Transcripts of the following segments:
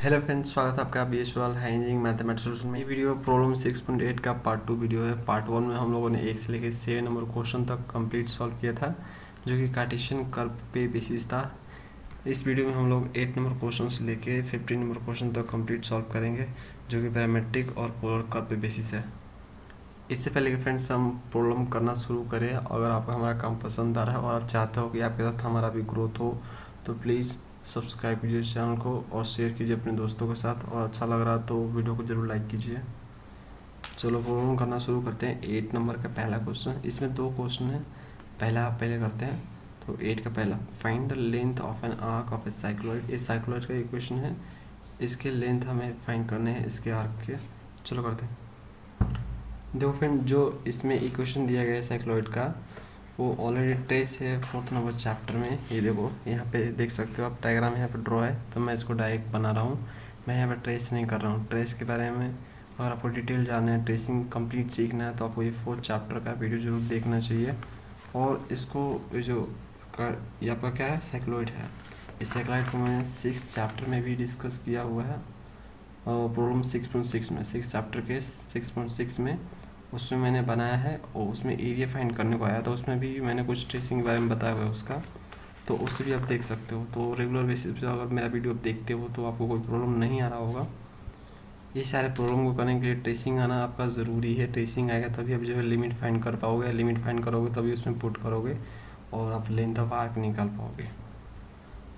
Hello friends, स्वागत है आपका बीएसवाल इंजीनियरिंग मैथमेटिक्स में। ये वीडियो प्रॉब्लम 6.8 का पार्ट 2 वीडियो है। पार्ट 1 में हम लोगों ने 1 से लेकर 7 नंबर क्वेश्चन तक कंप्लीट सॉल्व किया था, जो कि कार्टेशियन कर्व पे बेसिस था। इस वीडियो में हम लोग 8 नंबर क्वेश्चन से लेकर 15 नंबर क्वेश्चन तक कंप्लीट सॉल्व करेंगे, जो कि पैरामेट्रिक और पोलर कर्व पे बेसिस है। इससे पहले कि फ्रेंड्स हम प्रॉब्लम करना शुरू करें, अगर आपको हमारा काम पसंद आ रहा है और आप चाहते हो कि आपके साथ हमारा भी ग्रोथ हो, तो प्लीज़ सब्सक्राइब कीजिए चैनल को और शेयर कीजिए अपने दोस्तों के साथ, और अच्छा लग रहा तो वीडियो को ज़रूर लाइक कीजिए। चलो प्रॉब्लम करना शुरू करते हैं। 8 नंबर का पहला क्वेश्चन, इसमें 2 क्वेश्चन है। पहला आप पहले करते हैं। तो 8 का पहला, find the length of an arc of A cycloid. इस साइक्लॉइड का इक्वेशन है, इसके लेंथ हमें फाइंड करने हैं, इसके आर्क के। चलो करते हैं। देखो फ्रेंड, जो इसमें इक्वेशन दिया गया है साइक्लॉइड का, वो ऑलरेडी ट्रेस है 4th नंबर चैप्टर में। ये देखो यहाँ पे देख सकते हो आप, डायग्राम यहाँ पे ड्रॉ है, तो मैं इसको डायरेक्ट बना रहा हूँ। मैं यहाँ पे ट्रेस नहीं कर रहा हूँ। ट्रेस के बारे में अगर आपको डिटेल जानना है, ट्रेसिंग कंप्लीट सीखना है, तो आपको ये 4th चैप्टर का वीडियो जरूर देखना चाहिए। और इसको ये आपका क्या है, साइक्लॉइड है। इस साइक्लॉइड को मैंने 6th चैप्टर में भी डिस्कस किया हुआ है, और प्रॉब्लम 6.6 में, 6 चैप्टर के 6.6 में उसमें मैंने बनाया है, और उसमें एरिया फाइंड करने को आया था। उसमें भी मैंने कुछ ट्रेसिंग के बारे में बताया हुआ है उसका, तो उससे भी आप देख सकते हो। तो रेगुलर बेसिस पे अगर मेरा वीडियो आप देखते हो तो आपको कोई प्रॉब्लम नहीं आ रहा होगा। ये सारे प्रॉब्लम को करने के लिए ट्रेसिंग आना आपका ज़रूरी है। ट्रेसिंग आएगा तभी आप जो है लिमिट फाइंड कर पाओगे। लिमिट फाइंड करोगे तभी उसमें पुट करोगे और आप लेंथ ऑफ आर्क निकाल पाओगे।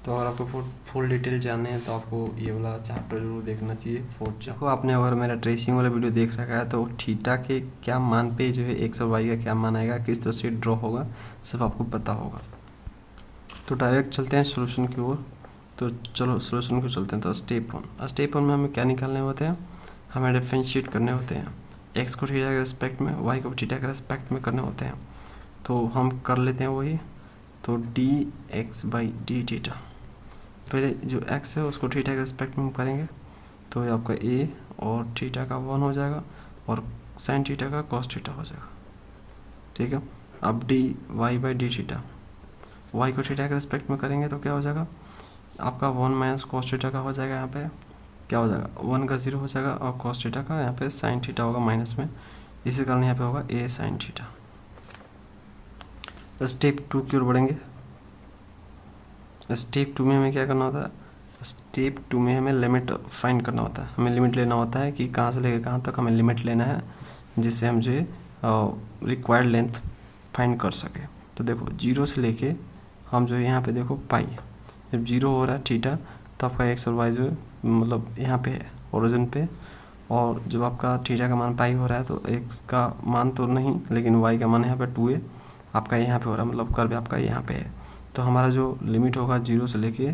तो अगर आपको फुल डिटेल जानने हैं तो आपको ये वाला चैप्टर जरूर देखना चाहिए, 4th चैप्टर। आपने अगर मेरा ट्रेसिंग वाला वीडियो देख रखा है तो थीटा के क्या मान पे जो है एक्स और वाई का क्या मान आएगा, किस तरह से ड्रॉ होगा, सब आपको पता होगा। तो डायरेक्ट चलते हैं सोल्यूशन की ओर। तो चलो सोल्यूशन को चलते हैं। तो स्टेप 1 में हमें क्या निकालने होते हैं, हमें डिफरेंशिएट करने होते हैं। एक्स को थीटा के रिस्पेक्ट में, वाई को थीटा के रिस्पेक्ट में करने होते हैं। तो हम कर लेते हैं वही। तो D x by D theta, पहले जो x है उसको थीटा के रिस्पेक्ट में हम करेंगे, तो ये आपका a और थीटा का 1 हो जाएगा, और साइन थीटा का कॉस थीटा हो जाएगा। ठीक है। अब d Y by D theta, y को थीटा के रिस्पेक्ट में करेंगे तो क्या हो जाएगा, आपका 1 माइनस कॉस थीटा का हो जाएगा। यहाँ पे क्या हो जाएगा, 1 का 0 हो जाएगा, और कॉस थीटा का यहाँ पे साइन थीटा होगा माइनस में, इसी कारण यहाँ पे होगा a साइन थीटा। स्टेप 2 की ओर बढ़ेंगे। स्टेप 2 में हमें क्या करना होता है, स्टेप 2 में हमें लिमिट फाइंड करना होता है। हमें लिमिट लेना होता है कि कहाँ से लेकर कहाँ तक हमें लिमिट लेना है, जिससे हम जो है रिक्वायर्ड लेंथ फाइंड कर सके। तो देखो 0 से लेके हम जो है यहाँ पे देखो पाई, जब 0 हो रहा है थीटा, तो आपका एक्स और वाई जो है मतलब यहाँ पे है ओरिजिन पे, और जब आपका थीटा का मान पाई हो रहा है तो एक्स का मान तो नहीं, लेकिन वाई का मान यहाँ पे 2a आपका यहाँ पे हो रहा है, मतलब कर्व आपका यहाँ पे है। तो हमारा जो लिमिट होगा 0 से लेके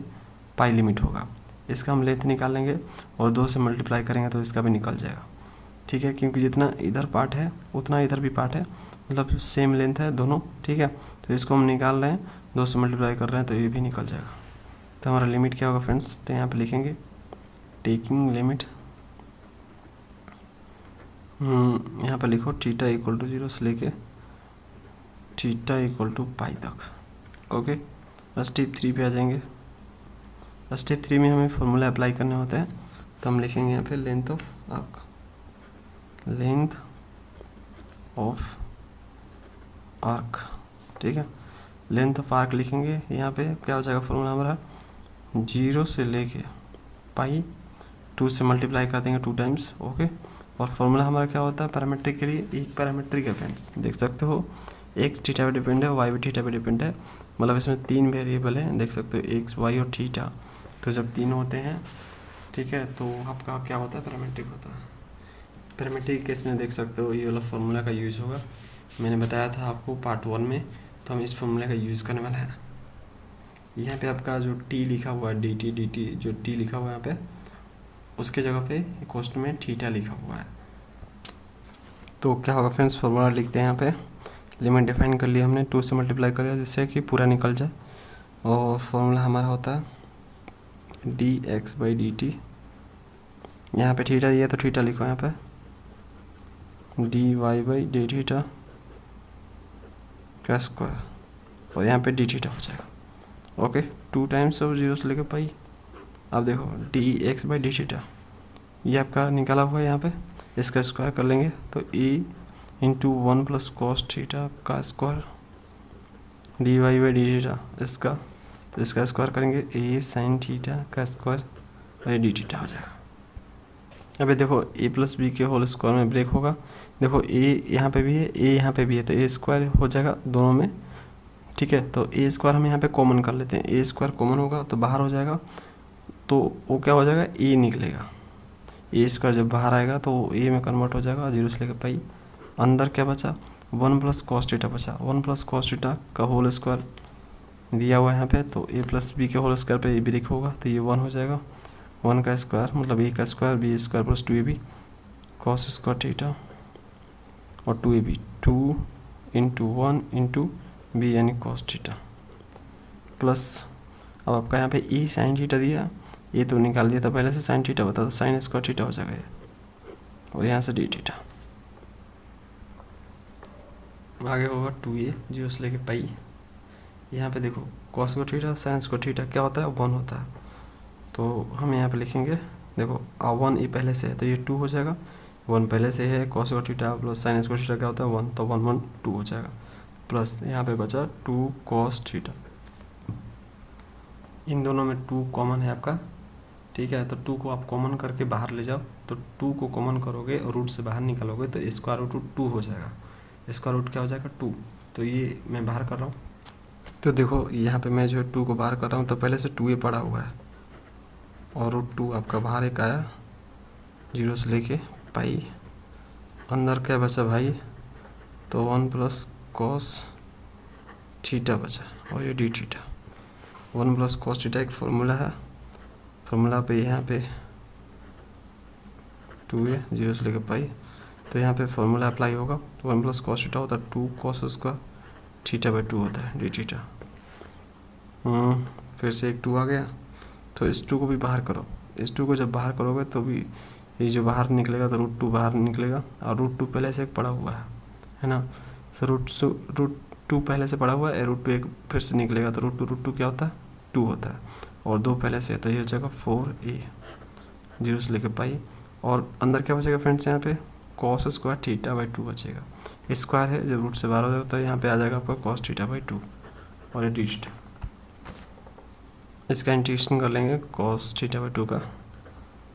पाई लिमिट होगा, इसका हम लेंथ निकाल लेंगे और 2 से मल्टीप्लाई करेंगे तो इसका भी निकल जाएगा। ठीक है, क्योंकि जितना इधर पार्ट है उतना इधर भी पार्ट है, मतलब सेम लेंथ है दोनों। ठीक है, तो इसको हम निकाल रहे हैं, 2 से मल्टीप्लाई कर रहे हैं तो ये भी निकल जाएगा। तो हमारा लिमिट क्या होगा फ्रेंड्स, तो यहाँ पे लिखेंगे टेकिंग लिमिट, यहाँ पर लिखो थीटा इक्वल टू 0 से लेके थीटा इक्वल टू पाई तक। ओके, स्टेप 3 पे आ जाएंगे। स्टेप 3 में हमें फॉर्मूला अप्लाई करने होते हैं, तो हम लिखेंगे यहाँ पे length of arc, length of arc. ठीक है, लेंथ ऑफ आर्क लिखेंगे। यहाँ पे क्या हो जाएगा फॉर्मूला हमारा, 0 से लेके पाई 2 से मल्टीप्लाई कर देंगे 2 टाइम्स। ओके, और फॉर्मूला हमारा क्या होता है पैरामीट्रिक के लिए, एक पैरामीट्रिक है फ्रेंड्स, देख सकते हो एक्स थीटा पे डिपेंड है, वाई भी थीटा पे डिपेंड है, मतलब इसमें 3 वेरिएबल है, देख सकते हो एक्स वाई और थीटा। तो जब 3 होते हैं, ठीक है, तो आपका क्या होता है पैरामीट्रिक होता है। पैरामीट्रिक केस में देख सकते हो ये वाला फॉर्मूला का यूज़ होगा, मैंने बताया था आपको पार्ट 1 में, तो हम इस फॉर्मूला का यूज़ करने वाला है। यहाँ पे आपका जो टी लिखा हुआ है, डी टी जो टी लिखा हुआ है यहाँ पे, उसके जगह पे कोष्ठ में थीटा लिखा हुआ है। तो क्या होगा फ्रेंड्स, फॉर्मूला लिखते हैं यहाँ पे, लिमिट डिफाइन कर लिया हमने, 2 से मल्टीप्लाई कर दिया जिससे कि पूरा निकल जाए, और फॉर्मूला हमारा होता है d x by D t. यहाँ पे थीटा दिया तो थीटा लिखो यहाँ पे, d Y by D theta का स्क्वायर, और यहाँ पे डी थीटा हो जाएगा। ओके, 2 टाइम्स ऑफ 0 से लेकर पाई। अब देखो D x by D theta ये आपका निकाला हुआ है यहाँ पे, इसका स्क्वायर कर लेंगे तो e into 1 plus cos theta का square D Y by D theta इसका, तो इसका स्क्वायर करेंगे ए साइन थीटा का स्क्वायर और ये डी थीटा हो जाएगा। अभी देखो ए प्लस बी के होल स्क्वायर में ब्रेक होगा, देखो ए यहाँ पे भी है, ए यहाँ पे भी है, तो ए स्क्वायर हो जाएगा दोनों में, ठीक है। तो ए स्क्वायर हम यहाँ पे कॉमन कर लेते हैं, ए स्क्वायर कॉमन होगा तो बाहर हो जाएगा, तो वो क्या हो जाएगा ए निकलेगा, ए स्क्वायर जब बाहर आएगा तो ए में कन्वर्ट हो जाएगा, जीरो से लेकर पाई। अंदर क्या बचा 1 प्लस कॉस थीटा बचा, 1 प्लस कॉस थीटा का होल स्क्वायर दिया हुआ है यहाँ पे, तो ए प्लस बी के होल स्क्वायर पे ए ब्रेक होगा तो ये 1 हो जाएगा, 1 का स्क्वायर मतलब ए का square b square plus 2ab cos square theta और 2ab 2 इंटू 1 इंटू बी यानी कॉस थीटा प्लस अब आपका यहाँ पे ई साइन थीटा दिया, ये तो निकाल दिया था पहले से, साइन थीटा बता, तो साइन स्क्वायर थीटा हो जाएगा ये, और यहाँ से डी थीटा आगे होगा 2a जीरो से लेके पाई। यहाँ पे देखो cos square theta sine square theta क्या होता है 1 होता है, तो हम यहाँ पे लिखेंगे देखो 1 ये पहले से है तो ये 2 हो जाएगा, 1 पहले से है, cos square theta plus sine square theta क्या होता है 1, तो 1 1 2 हो जाएगा, प्लस यहाँ पे बचा 2 कॉस थीटा, इन दोनों में 2 कॉमन है आपका, ठीक है। तो 2 को आप कॉमन करके बाहर ले जाओ, तो 2 को कॉमन करोगे और रूट से बाहर निकालोगे तो स्क्वायर रूट 2 हो जाएगा, स्क्वायर रूट क्या हो जाएगा 2, तो ये मैं बाहर कर रहा हूँ। तो देखो यहाँ पे मैं जो है 2 को बाहर कर रहा हूँ, तो पहले से 2a पड़ा हुआ है और रूट 2 आपका बाहर एक आया जीरो से लेके पाई, अंदर क्या बचा भाई, तो 1 प्लस कॉस थीटा बचा और ये D theta, 1 plus cos theta एक फॉर्मूला है, फॉर्मूला पे यहाँ पे 2a जीरो से लेकर पाई, तो यहाँ पे फॉर्मूला अप्लाई होगा, तो 1 प्लस कॉस थीटा होता है 2 कॉस स्क्वायर थीटा बाई 2 होता है डी थीटा। फिर से एक 2 आ गया, तो इस 2 को भी बाहर करो, इस 2 को जब बाहर करोगे तो भी ये जो बाहर निकलेगा तो रूट 2 बाहर निकलेगा, और रूट 2 पहले से एक पड़ा हुआ है ना, तो रूट 2 पहले से पड़ा हुआ है, रूट 2 एक फिर से निकलेगा, तो रूट 2 क्या होता है 2 होता है, और 2 पहले से है तो ये हो जाएगा 4a जीरो से लेकर पाई, और अंदर क्या बचेगा फ्रेंड्स यहाँ पे कॉस स्क्वायर थीटा बाई 2 बचेगा, स्क्वायर है जब रूट से बाहर हो जाएगा तो यहाँ पे आ जाएगा आपका कॉस थीटा बाई 2 और ये डी थीटा, इसका इंटीग्रेशन कर लेंगे कॉस थीटा बाई 2 का,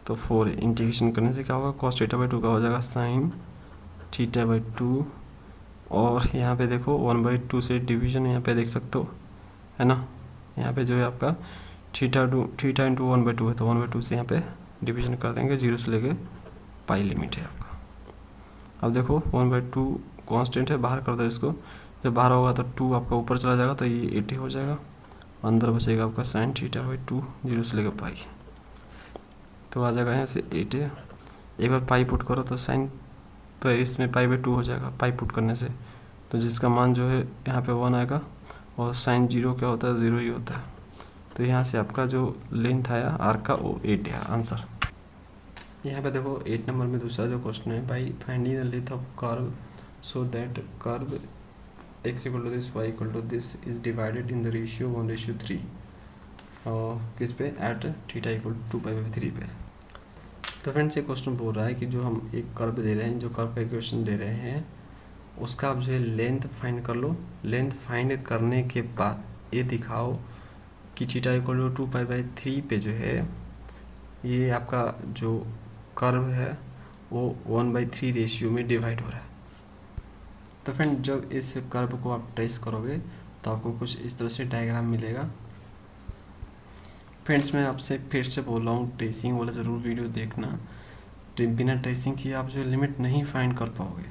तो 4 इंटीग्रेशन करने से क्या होगा कॉस थीटा बाई 2 का हो जाएगा साइन थीटा बाई 2, और यहाँ पे देखो 1/2 से डिवीजन यहाँ पे देख सकते हो है ना, यहाँ पे जो है आपका थीटा इंटू 1/2 है, तो 1/2 से यहाँ पे डिवीजन कर देंगे, जीरो से लेके पाई लिमिट है आपका। अब देखो 1/2 कांस्टेंट है, बाहर कर दो इसको, जब बाहर होगा तो 2 आपका ऊपर चला जाएगा तो ये 80 हो जाएगा, अंदर बचेगा आपका साइन थीटा बाई 2 जीरो से लेकर पाई, तो आ जाएगा यहाँ से 80, एक बार पाई पुट करो तो साइन तो इसमें पाई बाई 2 हो जाएगा पाई पुट करने से, तो जिसका मान जो है यहाँ पे 1 आएगा, और साइन जीरो क्या होता है 0 ही होता है, तो यहाँ से आपका जो लेंथ आया आर्क का वो 8 है आंसर। यहाँ पे देखो 8 नंबर में दूसरा जो क्वेश्चन है, by finding the length of curve so that curve x equal to this y equal to this is divided in the ratio 1:3, और किस पे एट थीटा इक्वल टू 2π/3 पे। तो फ्रेंड्स ये क्वेश्चन बोल रहा है कि जो हम एक कर्व दे रहे हैं, जो कर्व का इक्वेशन दे रहे हैं उसका आप जो है लेंथ फाइंड कर लो, लेंथ फाइंड करने के बाद ये दिखाओ कि थीटा इक्वल टू 2π/3 पे जो है ये आपका जो कर्व है वो 1/3 रेशियो में डिवाइड हो रहा है। तो फ्रेंड जब इस कर्व को आप ट्रेस करोगे तो आपको कुछ इस तरह से डायग्राम मिलेगा। फ्रेंड्स मैं आपसे फिर से बोल रहा हूँ, ट्रेसिंग वाला ज़रूर वीडियो देखना, बिना ट्रेसिंग किए आप जो लिमिट नहीं फाइंड कर पाओगे।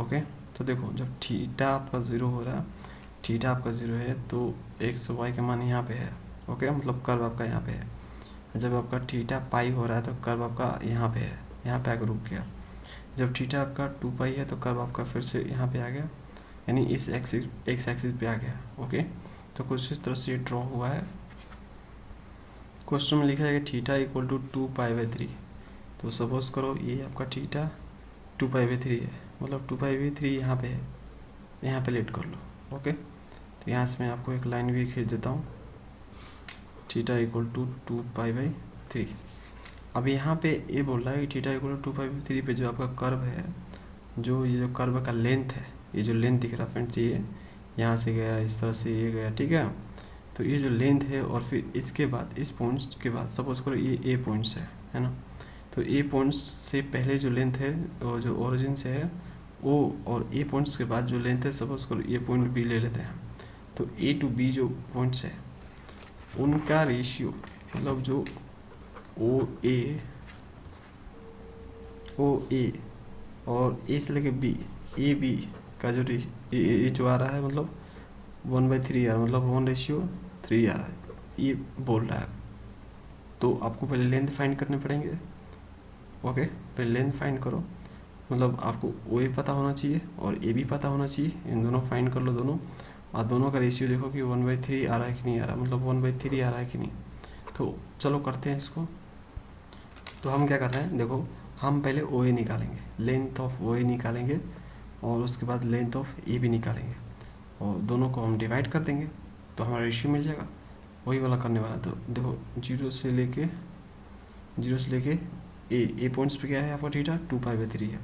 ओके, तो देखो जब थीटा आपका 0 हो रहा है, थीटा आपका 0 है तो x y का मान यहाँ पे है, ओके मतलब कर्व आपका यहाँ पे है। जब आपका थीटा पाई हो रहा है तो कर्व आपका यहाँ पे है, यहाँ पे आकर रुक गया। जब थीटा आपका 2π है तो कर्व आपका फिर से यहाँ पे आ गया, यानी इस एक्सिस पे आ गया। ओके, तो कुछ इस तरह से ये ड्रॉ हुआ है। क्वेश्चन में लिखा है कि थीटा इक्वल टू 2π/3, तो सपोज करो ये आपका थीटा 2π/3 है, मतलब 2π/3 यहाँ पे है, यहाँ पे लेट कर लो। ओके, तो यहाँ से मैं आपको एक लाइन भी खींच देता हूँ, थीटा इक्वल टू 2π/3 3। अब यहाँ पे ये बोल रहा है कि थीटा इक्वल टू 2π/3 पे जो आपका कर्व है, जो ये जो कर्व का लेंथ है, ये जो लेंथ दिख रहा है फ्रेंड्स, ये यहाँ से गया, इस तरह से ये गया, ठीक है। तो ये जो लेंथ है और फिर इसके बाद इस पॉइंट्स के बाद सपोज करो ये ए पॉइंट्स है ना। तो ए पॉइंट्स से पहले जो लेंथ है और जो ओरिजिन से है वो, और ए पॉइंट्स के बाद जो लेंथ है, सपोज करो ये पॉइंट बी ले लेते हैं। तो ए टू बी जो पॉइंट्स है उनका रेशियो, मतलब जो ओ ए और ए से लेके बी, ए बी का जो ये जो आ रहा है, मतलब 1/3 आ रहा है, मतलब 1:3 आ रहा है, ये बोल रहा है। तो आपको पहले लेंथ फाइंड करने पड़ेंगे। ओके, पहले लेंथ फाइंड करो, मतलब आपको ओ ए पता होना चाहिए और ए बी पता होना चाहिए, इन दोनों फाइंड कर लो दोनों, और दोनों का रेशियो देखो कि 1/3 आ रहा है कि नहीं आ रहा, मतलब 1/3 आ रहा है कि नहीं। तो चलो करते हैं इसको। तो हम क्या कर रहे हैं, देखो हम पहले ओ ए निकालेंगे, लेंथ ऑफ ओ ए निकालेंगे, और उसके बाद लेंथ ऑफ ए बी निकालेंगे, और दोनों को हम डिवाइड कर देंगे तो हमारा रेशियो मिल जाएगा, वही वाला करने वाला। तो देखो 0 से लेके ए पॉइंट्स पे क्या है आपका थीटा 2π/3 है।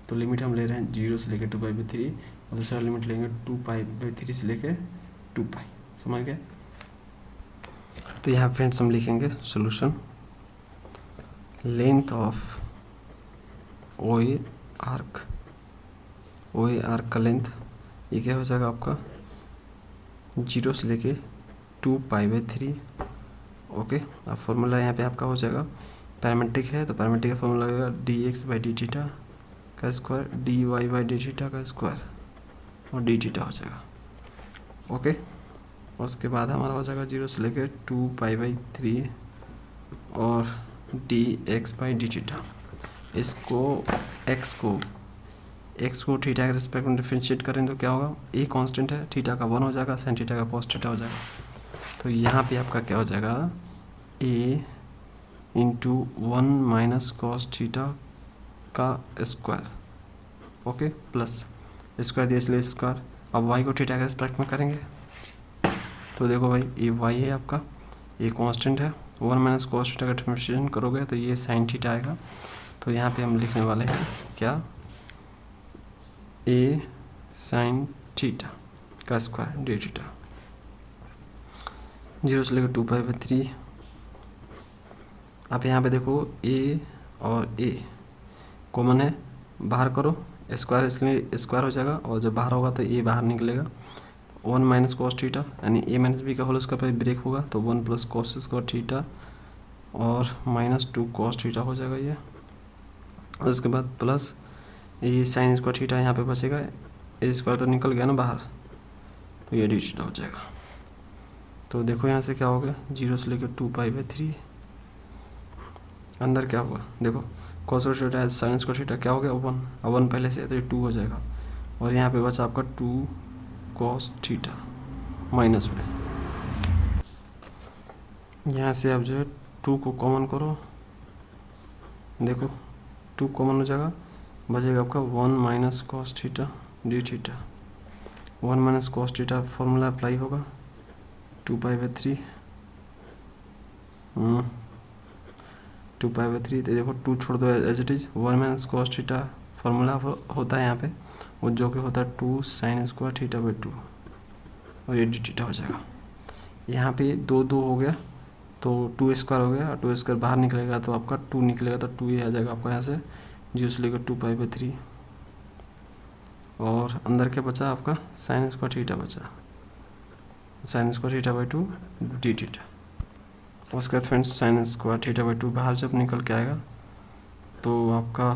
तो लिमिट हम ले रहे हैं 0 से लेके 2π/3, और दूसरा लिमिट लेंगे 2π/3 से लेके 2π। समझ गए। तो यहाँ फ्रेंड्स हम लिखेंगे solution, length of O A arc का लेंथ ये क्या हो जाएगा आपका 0 से लेके 2π/3। ओके, अब फॉर्मूला यहाँ पे आपका हो जाएगा, पैरामेट्रिक है तो पैरामेट्रिक का फॉर्मूला लगेगा dx/d थीटा का स्क्वायर dy/d थीटा का स्क्वायर और d थीटा हो जाएगा। ओके, उसके बाद हमारा हो जाएगा 0 से लेके 2π/3 और dx/d थीटा। इसको x को थीटा के रिस्पेक्ट में डिफरेंशिएट करें तो क्या होगा, ए कांस्टेंट है, थीटा का 1 हो जाएगा, साइन थीटा का cos थीटा हो जाएगा। तो यहाँ पे आपका क्या हो जाएगा, a इंटू 1 - cos थीटा का स्क्वायर, ओके, प्लस स्क्वायर दिया इसलिए स्क्वायर। अब y को थीटा के रिस्पेक्ट में करेंगे तो देखो भाई ये y है आपका, ये कांस्टेंट है, 1 - cos थीटा का डिफरेंशिएशन करोगे तो ये साइन थीटा आएगा। तो यहाँ पे हम लिखने वाले हैं क्या, a साइन थीटा का स्क्वायर डी थीटा, 0 से लेकर 2π/3। आप यहाँ पे देखो a और a कॉमन है, बाहर करो, स्क्वायर इसलिए स्क्वायर हो जाएगा, और जब बाहर होगा तो a बाहर निकलेगा। 1 - cos थीटा यानी a - b का होल स्क्वायर पर ब्रेक होगा तो 1 + cos स्क्वायर थीटा और -2 cos थीटा हो जाएगा ये। और उसके बाद प्लस ये साइन स्क्वायर थीटा यहाँ पे बचेगा, ए स्क्वायर तो निकल गया ना बाहर, तो ये डी थीटा हो जाएगा। तो देखो यहाँ से क्या हो गया, 0 से लेकर 2π/3, अंदर क्या होगा देखो, cos square theta sine square theta क्या हो गया 1, अब 1 पहले से है तो ये 2 हो जाएगा, और यहाँ पे बचा आपका 2 cos थीटा माइनस में। यहाँ से आप जो है 2 को कॉमन करो, देखो 2 कॉमन हो जाएगा, बचेगा आपका 1 - cos theta D theta. 1 - cos theta formula apply होगा 2π/3 2π/3। तो देखो 2 छोड़ दो as it is, 1 - cos theta formula होता है यहाँ पे, वो जो कि होता है 2 sin स्क्वायर थीटा/2, और ये डी थीटा हो जाएगा। यहाँ पे 2 हो गया तो 2 स्क्वायर हो गया, और 2 स्क्वायर बाहर निकलेगा तो आपका 2 निकलेगा, तो 2 ये आ जाएगा आपका यहाँ से 0 से लेकर 2π/3, और अंदर क्या बचा आपका साइन स्क्वायर थीटा बचा, साइन स्क्वायर थीटा/2 डी थीटा। उसके बाद फ्रेंड्स साइन स्क्वायर थीटा/2 बाहर जब निकल के आएगा तो आपका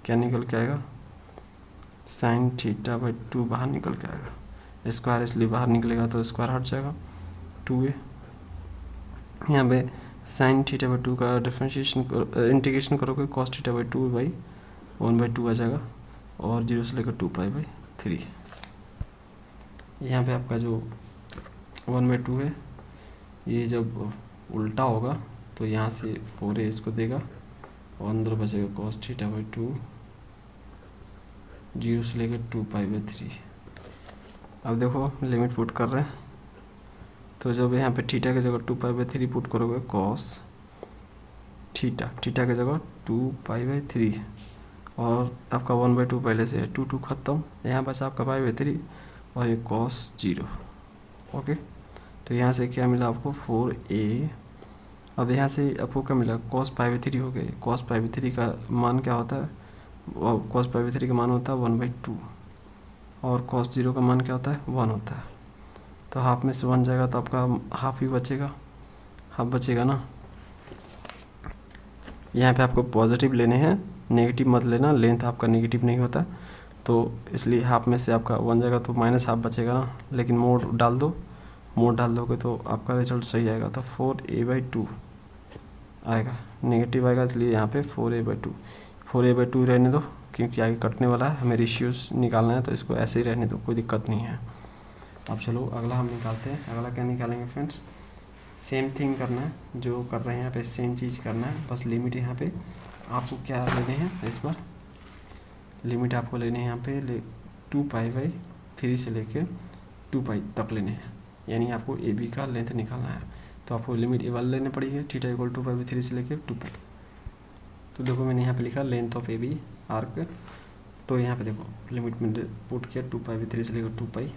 क्या निकल के आएगा, साइन थीटा/2 बाहर निकल के आएगा, स्क्वायर इसलिए बाहर निकलेगा तो स्क्वायर हट जाएगा 2a। यहाँ पे साइन थीटा/2 का डिफरेंशिएशन इंटीग्रेशन करोगे cos थीटा/2 1/2 आ जाएगा, और 0 से लेकर 2π/3। यहाँ पे आपका जो 1/2 है ये जब उल्टा होगा तो यहाँ से 4a इसको देगा, और अंदर बचेगा cos थीटा/2 0 से लेकर 2π/3। अब देखो लिमिट पुट कर रहे हैं, तो जब यहाँ पे थीटा की जगह 2π/3 पुट करोगे cos थीटा, थीटा की जगह 2π/3 और आपका 1/2 पहले से है, 2 ख़त्म, यहाँ बचा आपका π/3 और ये cos 0। ओके, तो यहाँ से क्या मिला आपको 4a। अब यहाँ से आपको क्या मिला cos π/3 हो गए। cos π/3 का मान क्या होता है, cos π/3 का मान होता है 1/2 और cos 0 का मान क्या होता है 1 होता है। तो हाफ में से 1 जाएगा तो आपका हाफ ही बचेगा, हाफ बचेगा ना। यहाँ पे आपको पॉजिटिव लेने हैं, नेगेटिव मत लेना, लेंथ आपका नेगेटिव नहीं होता, तो इसलिए हाफ में से आपका 1 जाएगा तो माइनस हाफ बचेगा ना। लेकिन मोड डाल दो, मोड डाल दोगे तो आपका रिजल्ट सही आएगा। तो 4a/2 आएगा, नेगेटिव आएगा, इसलिए यहाँ पे 4a/2। 4a/2 रहने दो क्योंकि आगे कटने वाला है, हमें रेशियोज निकालना है, तो इसको ऐसे ही रहने दो, कोई दिक्कत नहीं है। अब चलो अगला हम निकालते हैं। अगला क्या निकालेंगे फ्रेंड्स, सेम थिंग करना है जो कर रहे हैं यहाँ पे, सेम चीज़ करना है, बस लिमिट यहाँ पे आपको क्या लेने हैं, इस बार लिमिट आपको लेने हैं यहाँ पे 2π/3 से लेके 2π तक लेने हैं, यानी आपको ए बी का लेंथ निकालना है। तो आपको लिमिट ए वाले लेने पड़ेगी, थीटा इक्वल 2π/3 से लेके 2π। तो देखो मैंने यहाँ पे लिखा length of A B arc, तो यहाँ पे देखो लिमिट में पुट किया 2π/3 से लेकर 2π।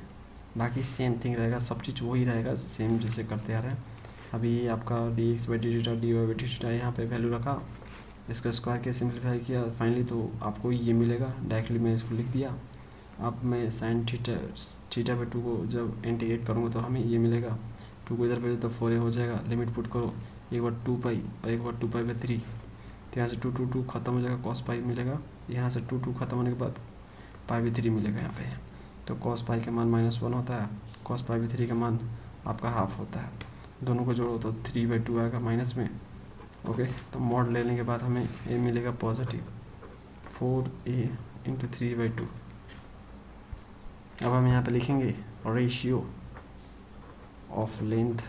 बाकी सेम थिंग रहेगा, सब चीज़ वही रहेगा, सेम जैसे करते आ रहे हैं। अभी आपका dx/dt dy/dt यहाँ पे वैल्यू रखा, इसका स्क्वायर किया, सिंप्लीफाई किया फाइनली, तो आपको ये मिलेगा। डायरेक्टली मैं इसको लिख दिया। अब मैं साइन थीटा/2 को जब इंटीग्रेट करूँगा तो हमें ये मिलेगा, 2 को इधर भेजो तो 4a हो जाएगा। लिमिट पुट करो, एक बार 2π और एक बार 2π/3, तो यहाँ से 2 खत्म हो जाएगा, cos π मिलेगा। यहाँ से 2 खत्म होने के बाद π/3 मिलेगा यहाँ पे। तो cos π का मान -1 होता है, cos π/3 का मान आपका हाफ होता है। दोनों को जोड़ो तो 3/2 आएगा माइनस में। ओके, तो मॉड लेने के बाद हमें ए मिलेगा पॉजिटिव 4a × 3/2। अब हम यहाँ पे लिखेंगे ratio of length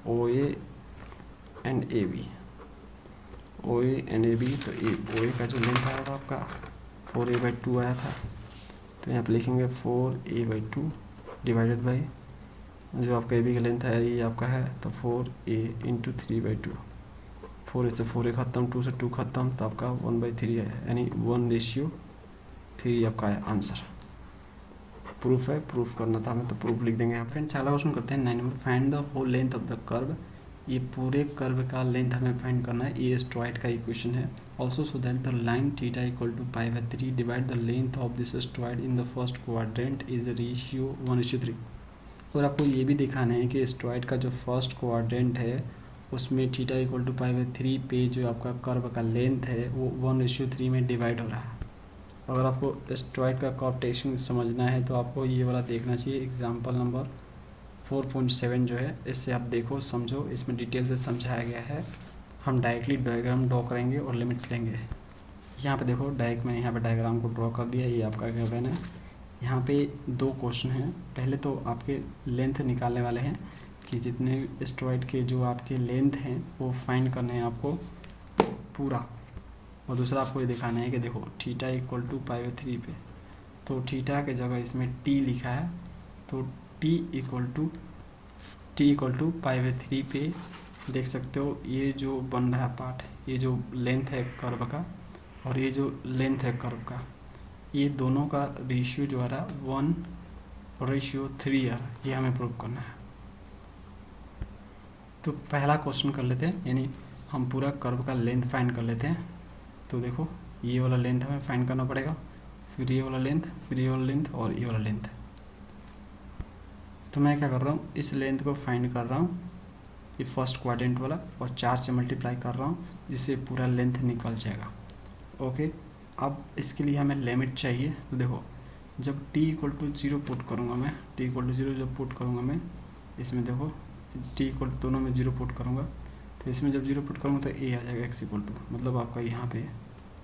OA and AB। OA and AB, तो OA का जो लेंथ आया था आपका 4a/2 आया था, तो यहाँ पे लिखेंगे 4a/2 डिवाइडेड बाई जो आपका AB का लेंथ है ये आपका है, तो 4a × 3/2। 4a से 4a खत्म, 2 से 2 खत्म, तो आपका 1/3 है, यानी 1:3 आपका है आंसर। प्रूफ है, प्रूफ करना था हमें तो प्रूफ लिख देंगे यहाँ पे। फ्रेंड्स अगला क्वेश्चन करते हैं 9 नंबर, find the whole length of the curve. ये पूरे कर्व का लेंथ हमें फाइंड करना है, ये एस्ट्रॉइड का इक्वेशन है। Also so that the line theta equal to π/3 divide the length of this astroid in the first quadrant is ratio 1:3। और आपको ये भी दिखाना है कि एस्ट्रॉइड का जो फर्स्ट क्वाड्रेंट है उसमें थीटा इक्वल टू π/3 पे जो आपका कर्व का लेंथ है वो 1:3 में डिवाइड हो रहा है। अगर आपको एस्ट्रॉइड का कॉर्टेशन समझना है तो आपको ये वाला देखना चाहिए, एग्जाम्पल नंबर 4.7 जो है, इससे आप देखो समझो, इसमें डिटेल से समझाया गया है। हम डायरेक्टली डायग्राम ड्रॉ करेंगे और लिमिट्स लेंगे। यहाँ पे देखो डायरेक्ट मैंने यहाँ पे डायग्राम को ड्रॉ कर दिया, ये आपका गिवन है। यहाँ पे 2 क्वेश्चन हैं। पहले तो आपके लेंथ निकालने वाले हैं कि जितने एस्ट्रॉइड के जो आपके लेंथ हैं वो फाइंड करने हैं आपको पूरा, और दूसरा आपको ये दिखाना है कि देखो थीटा इक्वल टू π/3 पे, तो थीटा के जगह इसमें t लिखा है, तो t इक्वल टू π/3 पे देख सकते हो ये जो बन रहा है पार्ट, ये जो लेंथ है कर्व का और ये जो लेंथ है कर्व का, ये दोनों का रेशियो जो आ रहा है 1:3 है, ये हमें प्रूव करना है। तो पहला क्वेश्चन कर लेते हैं, यानी हम पूरा कर्व का लेंथ फाइंड कर लेते हैं। तो देखो ये वाला लेंथ हमें फाइंड करना पड़ेगा, फिर ये वाला लेंथ, फिर ये वाला लेंथ और ये वाला लेंथ। तो मैं क्या कर रहा हूँ, इस लेंथ को फाइंड कर रहा हूँ, ये फर्स्ट क्वाड्रेंट वाला, और 4 से मल्टीप्लाई कर रहा हूँ जिससे पूरा लेंथ निकल जाएगा। ओके, अब इसके लिए हमें लिमिट चाहिए। तो देखो जब t इक्वल टू 0 पुट करूँगा मैं, t इक्वल टू 0 जब पुट करूँगा मैं, इसमें देखो t इक्वल टू दोनों में 0 पुट करूँगा, तो इसमें जब 0 पुट करूँगा तो a आ जाएगा x इक्वल टू, मतलब आपका यहाँ पे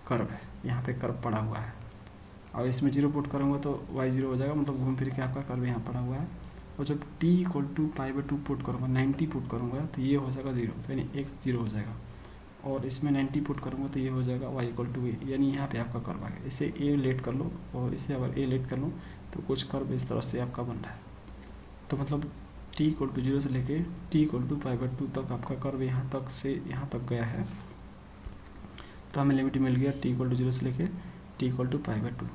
कर्व है, यहाँ पे कर्व पड़ा हुआ है। और इसमें 0 पुट करूँगा तो y 0 हो जाएगा, मतलब घूम फिर के आपका कर्व यहाँ पड़ा हुआ है। और जब t इक्वल टू π/2 पुट करूँगा, 90 पुट करूँगा तो ये हो जाएगा 0, तो यानी x 0 हो जाएगा। और इसमें 90 पुट करूँगा तो ये हो जाएगा y इक्वल टू a, यानी यहाँ पे आपका कर्व आ गया। इसे a लेट कर लो और इसे अगर a लेट कर लो तो कुछ कर्व इस तरह से आपका बन रहा है। तो मतलब टी इक्वल टू 0 से लेके T equal to pi by 2 तक आपका कर्व यहाँ तक से यहाँ तक गया है, तो हमें लिमिट मिल गया टी इक्वल टू 0 से लेके T equal to pi by 2।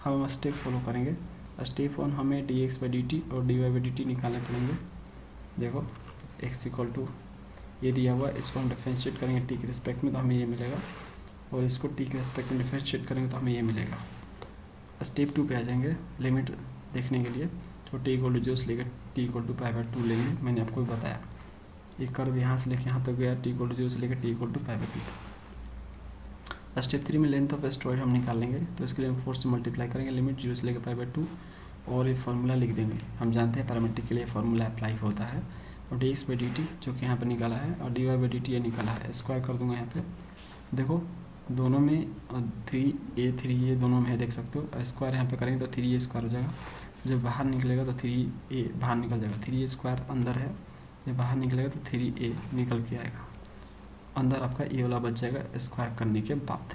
हम स्टेप फॉलो करेंगे। स्टेप 1 हमें D x by D T और D Y by D T निकालने पड़ेंगे। देखो एक्स इक्वल टू ये दिया हुआ, इसको हम डिफरेंशिएट करेंगे टी के रिस्पेक्ट में तो हमें ये मिलेगा, और इसको टी के रिस्पेक्ट में डिफरेंशिएट करेंगे तो हमें ये मिलेगा। स्टेप 2 पे आ जाएंगे लिमिट देखने के लिए, तो टी इक्वल टू 0 से लेकर t equal to pi by 2 लेंगे। मैंने आपको बताया ये कर्व यहाँ से लेकर यहाँ तक गया, टी इक्वल टू 0 से लेकर t equal to pi by 2 तक। स्टेप 3 में लेंथ ऑफ एस्ट्रॉइड हम निकाल लेंगे, तो इसके लिए हम 4 से मल्टीप्लाई करेंगे लिमिट 0 से लेकर पाई बाई 2, और ये फार्मूला लिख देंगे। हम जानते हैं पैरामीट्रिक के लिए फार्मूला अप्लाई होता है, और d x by D t जो कि यहाँ पर निकाला है, और D Y by D t ये निकाला है, स्क्वायर कर दूंगा यहाँ पे। देखो दोनों में 3a दोनों में है, देख सकते हो। स्क्वायर यहाँ पे करेंगे तो 3a स्क्वायर हो जाएगा, जब बाहर निकलेगा तो 3a बाहर निकल जाएगा। 3a स्क्वायर अंदर है, जब बाहर निकलेगा तो 3a निकल के आएगा, अंदर आपका ये वाला बच जाएगा स्क्वायर करने के बाद।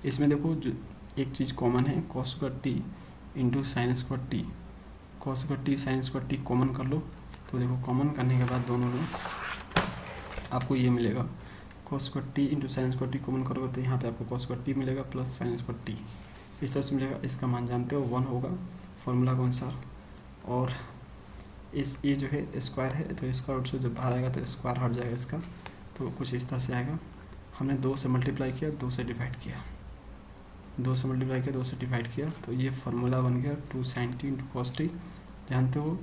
इसमें देखो जो एक चीज़ कॉमन है, cos square T into sine square T. Cos square T sine square T common कर लो, तो देखो कॉमन करने के बाद दोनों में आपको ये मिलेगा, cos square T into sine square T common करोगे तो यहाँ पे आपको कॉस स्क्वायर टी मिलेगा प्लस साइन स्क्वायर टी, इस तरह से मिलेगा। इसका मान जानते हो 1 होगा फॉर्मूला के अनुसार, और इस ये जो है स्क्वायर है, तो स्क्वायर रूट से जब बाहर आएगा तो स्क्वायर हट जाएगा इसका, तो कुछ इस तरह से आएगा। हमने 2 से मल्टीप्लाई किया, 2 से डिवाइड किया, 2 से मल्टीप्लाई किया, 2 से डिवाइड किया, तो ये फार्मूला बन गया 2 sine t into cos t. जानते हो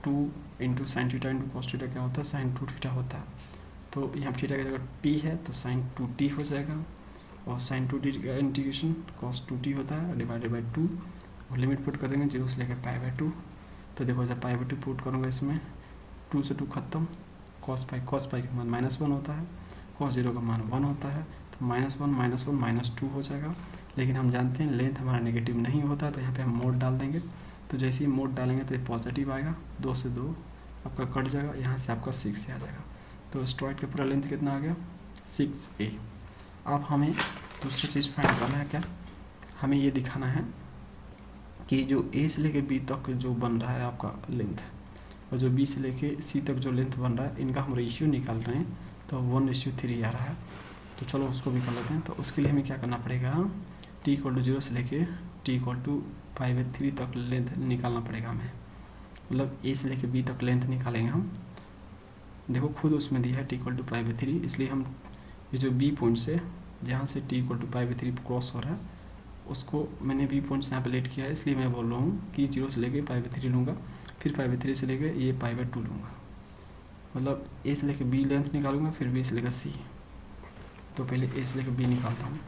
2 into sine theta into cos theta क्या होता है, साइन 2 थीटा होता है। तो यहाँ थीटा की जगह टी है तो साइन 2t हो जाएगा, और साइन 2t का इंटीग्रेशन कॉस 2t होता है डिवाइडेड बाई 2, और लिमिट पुट कर देंगे 0 से लेकर पाई बाई 2। तो देखो जब पाई बाई 2 पुट करूँगा इसमें 2 से 2 खत्म, कॉस पाई का मान -1 होता है, कॉस 0 का मान 1 होता है, तो -1 -2 हो जाएगा। लेकिन हम जानते हैं लेंथ हमारा नेगेटिव नहीं होता, तो यहाँ पे हम मोड डाल देंगे। तो जैसे ही मोड डालेंगे तो ये पॉजिटिव आएगा, 2 से 2 आपका कट जाएगा, यहाँ से आपका 6 आ जाएगा। तो एस्ट्रॉइड का पूरा लेंथ कितना आ गया 6a। अब हमें दूसरी चीज़ फाइंड करना है, क्या हमें ये दिखाना है कि जो a से लेके b तक जो बन रहा है आपका लेंथ, और जो b से लेके c तक जो लेंथ बन रहा है, इनका हम रेशियो निकाल रहे हैं, तो 1:3 आ रहा है। तो चलो उसको भी कर लेते हैं। तो उसके लिए हमें क्या करना पड़ेगा, t इक्वल टू 0 से लेके t equal to pi by 3 तक लेंथ निकालना पड़ेगा हमें, मतलब a से लेके b तक लेंथ निकालेंगे हम। देखो खुद उसमें दिया है t equal to pi by 3, इसलिए हम ये जो b पॉइंट से जहाँ से t equal to pi by 3 cross हो रहा है, उसको मैंने b पॉइंट से यहाँ पे लेट किया है, इसलिए मैं बोल रहा हूँ कि 0 से लेके पाई बाई 3 लूँगा, फिर पाई बाई 3 से लेके ये पाई बाई 2 लूँगा, मतलब a से लेके b लेंथ निकालूंगा, फिर b से लेकर c। तो पहले a से लेकर b निकालता हूँ।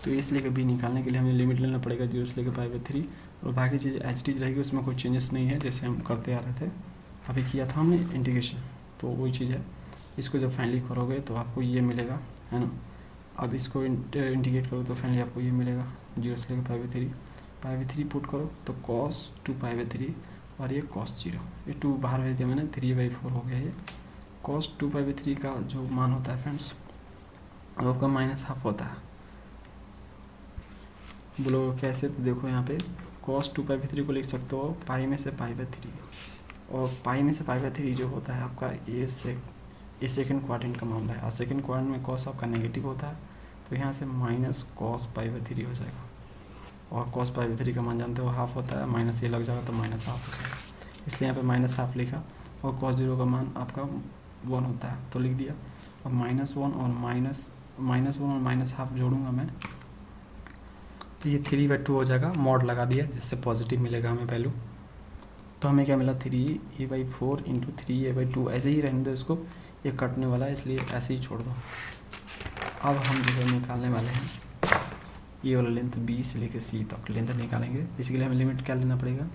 तो a से लेकर b निकालने के लिए हमें लिमिट लेना पड़ेगा 0 से लेकर पाई बाई 3, और बाकी चीज़ एच टी रहेगी, उसमें कोई चेंजेस नहीं है, जैसे हम करते आ रहे थे। अभी किया था हमने इंटीग्रेशन, तो वही चीज़ है। इसको जब फाइनली करोगे तो आपको ये मिलेगा, है ना। अब इसको इंटीग्रेट करो तो फाइनली आपको ये मिलेगा 0 से लेकर पाई बाई 3 पुट करो तो cos 2 पाई बाई 3, और ये cos 0, ये 2 बाहर भेज दिया मैंने, 3/4 हो गया ये। cos 2 पाई बाई 3 का जो मान होता है फ्रेंड्स, वो आपका -12 होता है। बोलो कैसे, तो देखो यहाँ पे cos 2 पाई बाई 3 को लिख सकते हो पाई में से पाई बाई 3, और पाई में से पाई बाई 3 जो होता है आपका ये सेकंड क्वाड्रेंट का मामला है, और सेकंड क्वाड्रेंट में cos आपका नेगेटिव होता है, तो यहाँ से -cos पाई बाई 3 हो जाएगा, और cos पाई बाई 3 का मान जानते हो हाफ होता है, माइनस ये लग जाएगा तो -12 हो जाएगा, इसलिए यहाँ पे -12 लिखा, और cos 0 का मान आपका 1 होता है तो लिख दिया। और -1 और -12 जोड़ूंगा मैं, तो ये 3/2 हो जाएगा, मॉड लगा दिया जिससे पॉजिटिव मिलेगा हमें वैल्यू। तो हमें क्या मिला 3a/4 इंटू 3a/2, ऐसे ही रहने दो इसको, ये कटने वाला है इसलिए ऐसे ही छोड़ दो। अब हम जो है निकालने वाले हैं ये वाला लेंथ b से लेकर c तक लेंथ निकालेंगे। इसके लिए हमें लिमिट क्या लेना पड़ेगा,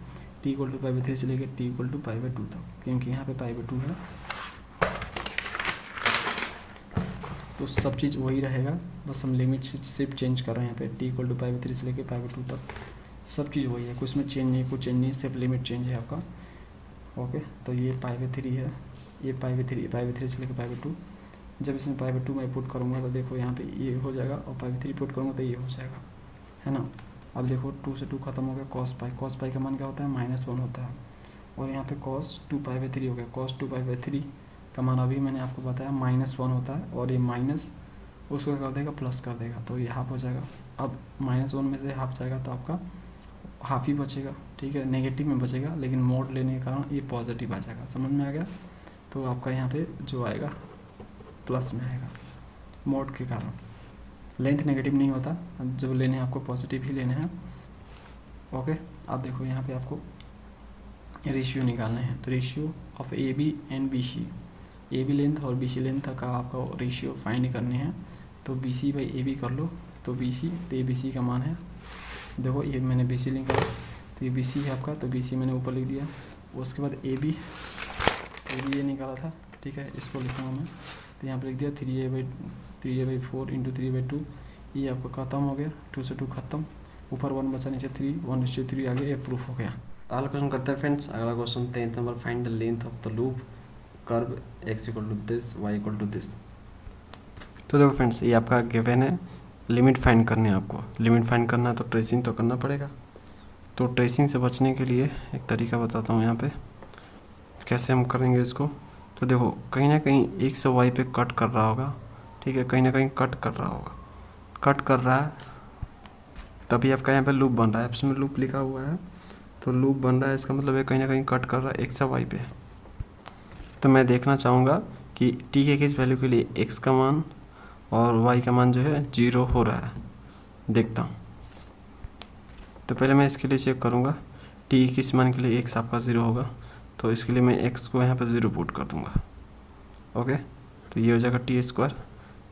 t equal to pi by 3 से लेकर t equal to pi by 2 तक, क्योंकि यहाँ पे पाई बाई 2 है, तो सब चीज़ वही रहेगा, बस हम लिमिट सिर्फ चेंज कर रहे हैं यहाँ पे। t equal to pi by 3 से लेकर पाई बाई 2 तक सब चीज़ वही है, कुछ में चेंज नहीं, कुछ चेंज नहीं, सिर्फ लिमिट चेंज है आपका। ओके, तो ये पाई बाई 3 है, ये पाई बाई 3 से लेकर पाई बाई 2। जब इसमें पाई बाई 2 मैं पुट करूँगा तो देखो यहाँ पे ये हो जाएगा, और पाई बाई 3 पुट करूँगा तो ये हो जाएगा, है ना। अब देखो 2 से 2 खत्म हो गया, cos पाई का मान क्या होता है, -1 होता है, और यहाँ पे cos 2π/3 हो गया। cos 2π/3 का मान अभी मैंने आपको बताया -1 होता है, और ये माइनस उसको कर देगा प्लस कर देगा, तो ये हाफ हो जाएगा। अब -1 में से हाफ जाएगा तो आपका हाफ ही बचेगा, ठीक है, नेगेटिव में बचेगा, लेकिन मोड लेने के कारण ये पॉजिटिव आ जाएगा। समझ में आ गया? तो आपका यहाँ पे जो आएगा प्लस में आएगा मोड के कारण। लेंथ नेगेटिव नहीं होता, जो लेने हैं आपको पॉजिटिव ही लेने हैं। ओके, अब देखो यहाँ पे आपको रेशियो निकालने हैं, तो ratio of A B and B C, A B length और बी सी लेंथ का आपका रेशियो फाइंड करने हैं। तो B C by A B कर लो, तो बी सी, तो ए बी सी का मान है, देखो ये मैंने बी सी लिखा, तो ये बी सी है आपका, तो बी सी मैंने ऊपर लिख दिया। उसके बाद ए बी ये निकाला था, ठीक है, इसको लिखूँगा मैं, तो यहाँ पर लिख दिया 3a/4 इंटू 3/2, ये आपका खत्म हो गया, 2 से 2 खत्म, ऊपर 1 बचा, नीचे 3, 1:3 आ गया, ये प्रूफ हो गया। अगला क्वेश्चन करते हैं फ्रेंड्स। अगला क्वेश्चन 10th नंबर, find the length of the loop curve x equal to this, y equal to this. तो देखो फ्रेंड्स, ये आपका गिवन है, लिमिट फाइंड करनी है आपको। लिमिट फाइंड करना है तो ट्रेसिंग तो करना पड़ेगा। तो ट्रेसिंग से बचने के लिए एक तरीका बताता हूँ यहाँ पे कैसे हम करेंगे इसको। तो देखो कहीं ना कहीं x और y पे कट कर रहा होगा, ठीक है, कहीं ना कहीं कट कर रहा होगा, कट कर रहा है, तभी आपका यहाँ पे लूप बन रहा है। एप्स में लूप लिखा हुआ है, तो लूप बन रहा है, इसका मतलब है कहीं ना कहीं कट कर रहा है x और y पे। तो मैं देखना चाहूँगा कि t के किस वैल्यू के लिए x का मान और y का मान जो है 0 हो रहा है, देखता हूँ। तो पहले मैं इसके लिए चेक करूँगा t किस मान के लिए x आपका 0 होगा, तो इसके लिए मैं x को यहाँ पर 0 पुट कर दूँगा। ओके, तो ये हो जाएगा t²।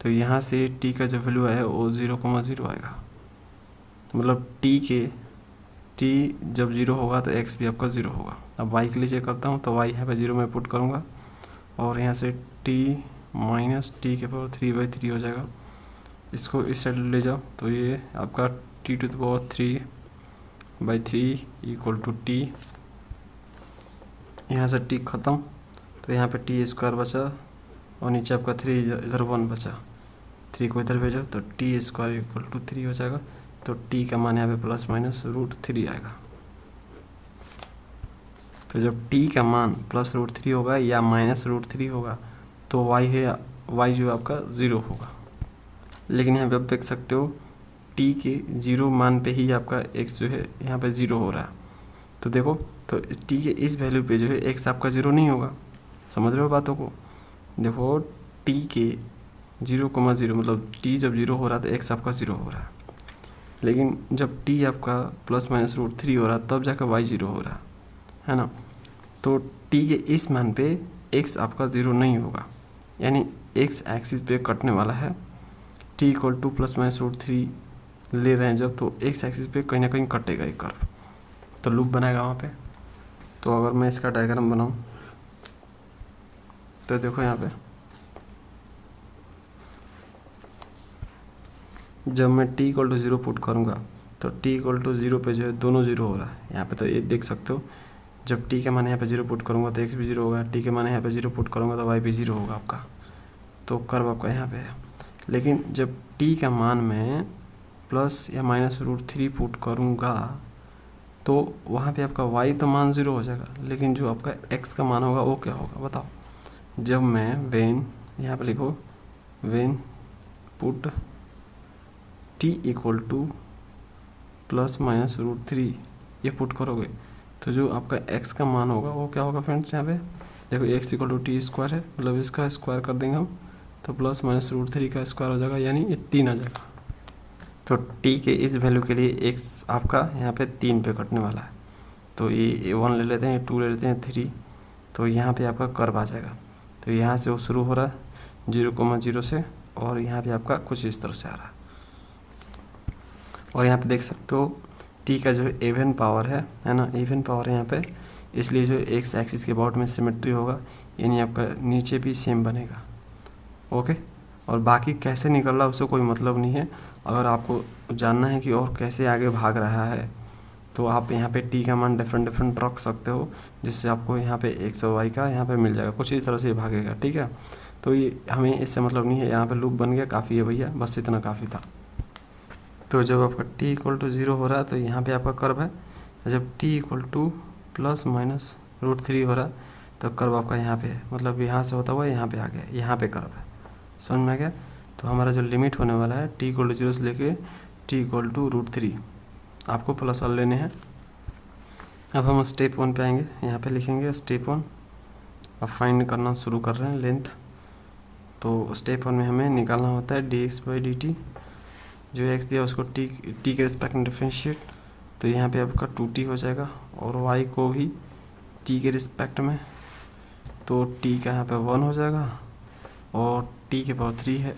तो यहाँ से t का जो वैल्यू है वो 0,0 आएगा, मतलब t जब 0 होगा तो x भी आपका 0 होगा। अब y के लिए चेक करता हूँ, तो y यहाँ पे 0 में पुट करूँगा, और यहाँ से t माइनस t के पावर 3/3 हो जाएगा। इसको इस साइड ले जाओ, तो ये आपका t⁻³ इक्वल टू t, यहाँ से t ख़त्म, तो यहाँ पे t² बचा, और नीचे आपका 3, इधर 1 बचा, 3 को इधर भेजो तो t² इक्वल टू 3 हो जाएगा। तो t का मान यहाँ पे ±√3 आएगा। तो जब t का मान +√3 होगा या -√3 होगा तो y जो आपका 0 होगा। लेकिन यहाँ पे आप देख सकते हो t के 0 मान पे ही आपका x जो है यहाँ पे 0 हो रहा है। तो देखो, तो t के इस वैल्यू पे जो है x आपका 0 नहीं होगा। समझ रहे हो बातों को? देखो t के 0,0 मतलब t जब 0 हो रहा है तो x आपका 0 हो रहा है, लेकिन जब t आपका ±√3 हो रहा है तब जाकर y 0 हो रहा है ना। तो t के इस मान पे x आपका 0 नहीं होगा, यानी x एक्सिस पे कटने वाला है। t इक्वल टू ±√3 ले रहे हैं जब, तो x एक्सिस पे कहीं ना कहीं कटेगा एक कर्व, तो लूप बनाएगा वहाँ पे। तो अगर मैं इसका डायग्राम बनाऊँ तो देखो यहाँ पे जब मैं t इक्वल टू 0 पुट करूँगा तो t इक्वल टू 0 पे जो है दोनों 0 हो रहा है। यहाँ पे तो ये देख सकते हो, जब t का मान यहाँ पे 0 पुट करूँगा तो x भी 0 होगा, t के मान यहाँ पे 0 पुट करूँगा तो y भी 0 होगा आपका। तो कर्व आपका यहाँ पे है। लेकिन जब t का मान मैं प्लस या -√3 पुट करूँगा तो वहाँ पे आपका y तो मान 0 हो जाएगा, लेकिन जो आपका x का मान होगा वो क्या होगा बताओ। जब मैं वेन, यहाँ पे लिखो when put t equal to ±√3 ये पुट करोगे तो जो आपका x का मान होगा वो क्या होगा फ्रेंड्स। यहाँ पे देखो x इक्वल टू t² है, मतलब इसका स्क्वायर कर देंगे हम, तो +-√3 का स्क्वायर हो जाएगा, यानी ये 3 आ जाएगा। तो t के इस वैल्यू के लिए x आपका यहाँ पे 3 पे कटने वाला है। तो ये 1 ले लेते हैं, 2 ले लेते हैं, 3, तो यहाँ पे आपका कर्व आ जाएगा। तो यहाँ से वो शुरू हो रहा है 0,0 से, और यहाँ पे आपका कुछ इस तरह से आ रहा है। और यहाँ पे देख सकते हो t का जो इवन पावर है ना, इवन पावर है यहाँ पे, इसलिए जो x एक्सिस के अबाउट में सिमेट्री होगा, यानी आपका नीचे भी सेम बनेगा। ओके, और बाकी कैसे निकल रहा है उससे कोई मतलब नहीं है। अगर आपको जानना है कि और कैसे आगे भाग रहा है तो आप यहाँ पे t का मान डिफरेंट रख सकते हो, जिससे आपको यहाँ पे x और y का यहाँ पे मिल जाएगा, कुछ इस तरह से भागेगा, ठीक है। तो ये हमें इससे मतलब नहीं है, यहाँ पे लूप बन गया, काफ़ी है भैया, बस इतना काफ़ी था। तो जब आपका t इक्वल टू 0 हो रहा है तो यहाँ पे आपका कर्व है। जब t इक्वल टू +-√3 √3 हो रहा है, तो कर्व आपका यहाँ पे है, मतलब यहाँ से होता हुआ यहाँ पे आ गया, यहाँ पे कर्व है, समझ में आ गया। तो हमारा जो लिमिट होने वाला है t=0 से लेके t=√3, आपको प्लस वाले लेने हैं। अब हम स्टेप 1 पे आएंगे, यहाँ पे लिखेंगे स्टेप 1। अब फाइंड करना शुरू कर रहे हैं लेंथ। तो स्टेप 1 में हमें निकालना होता है dx/dt, जो x दिया उसको t के रिस्पेक्ट में डिफरेंशिएट, तो यहाँ पे आपका 2t हो जाएगा, और y को भी t के रिस्पेक्ट में, तो t का यहाँ पे 1 हो जाएगा, और t के पावर 3 है,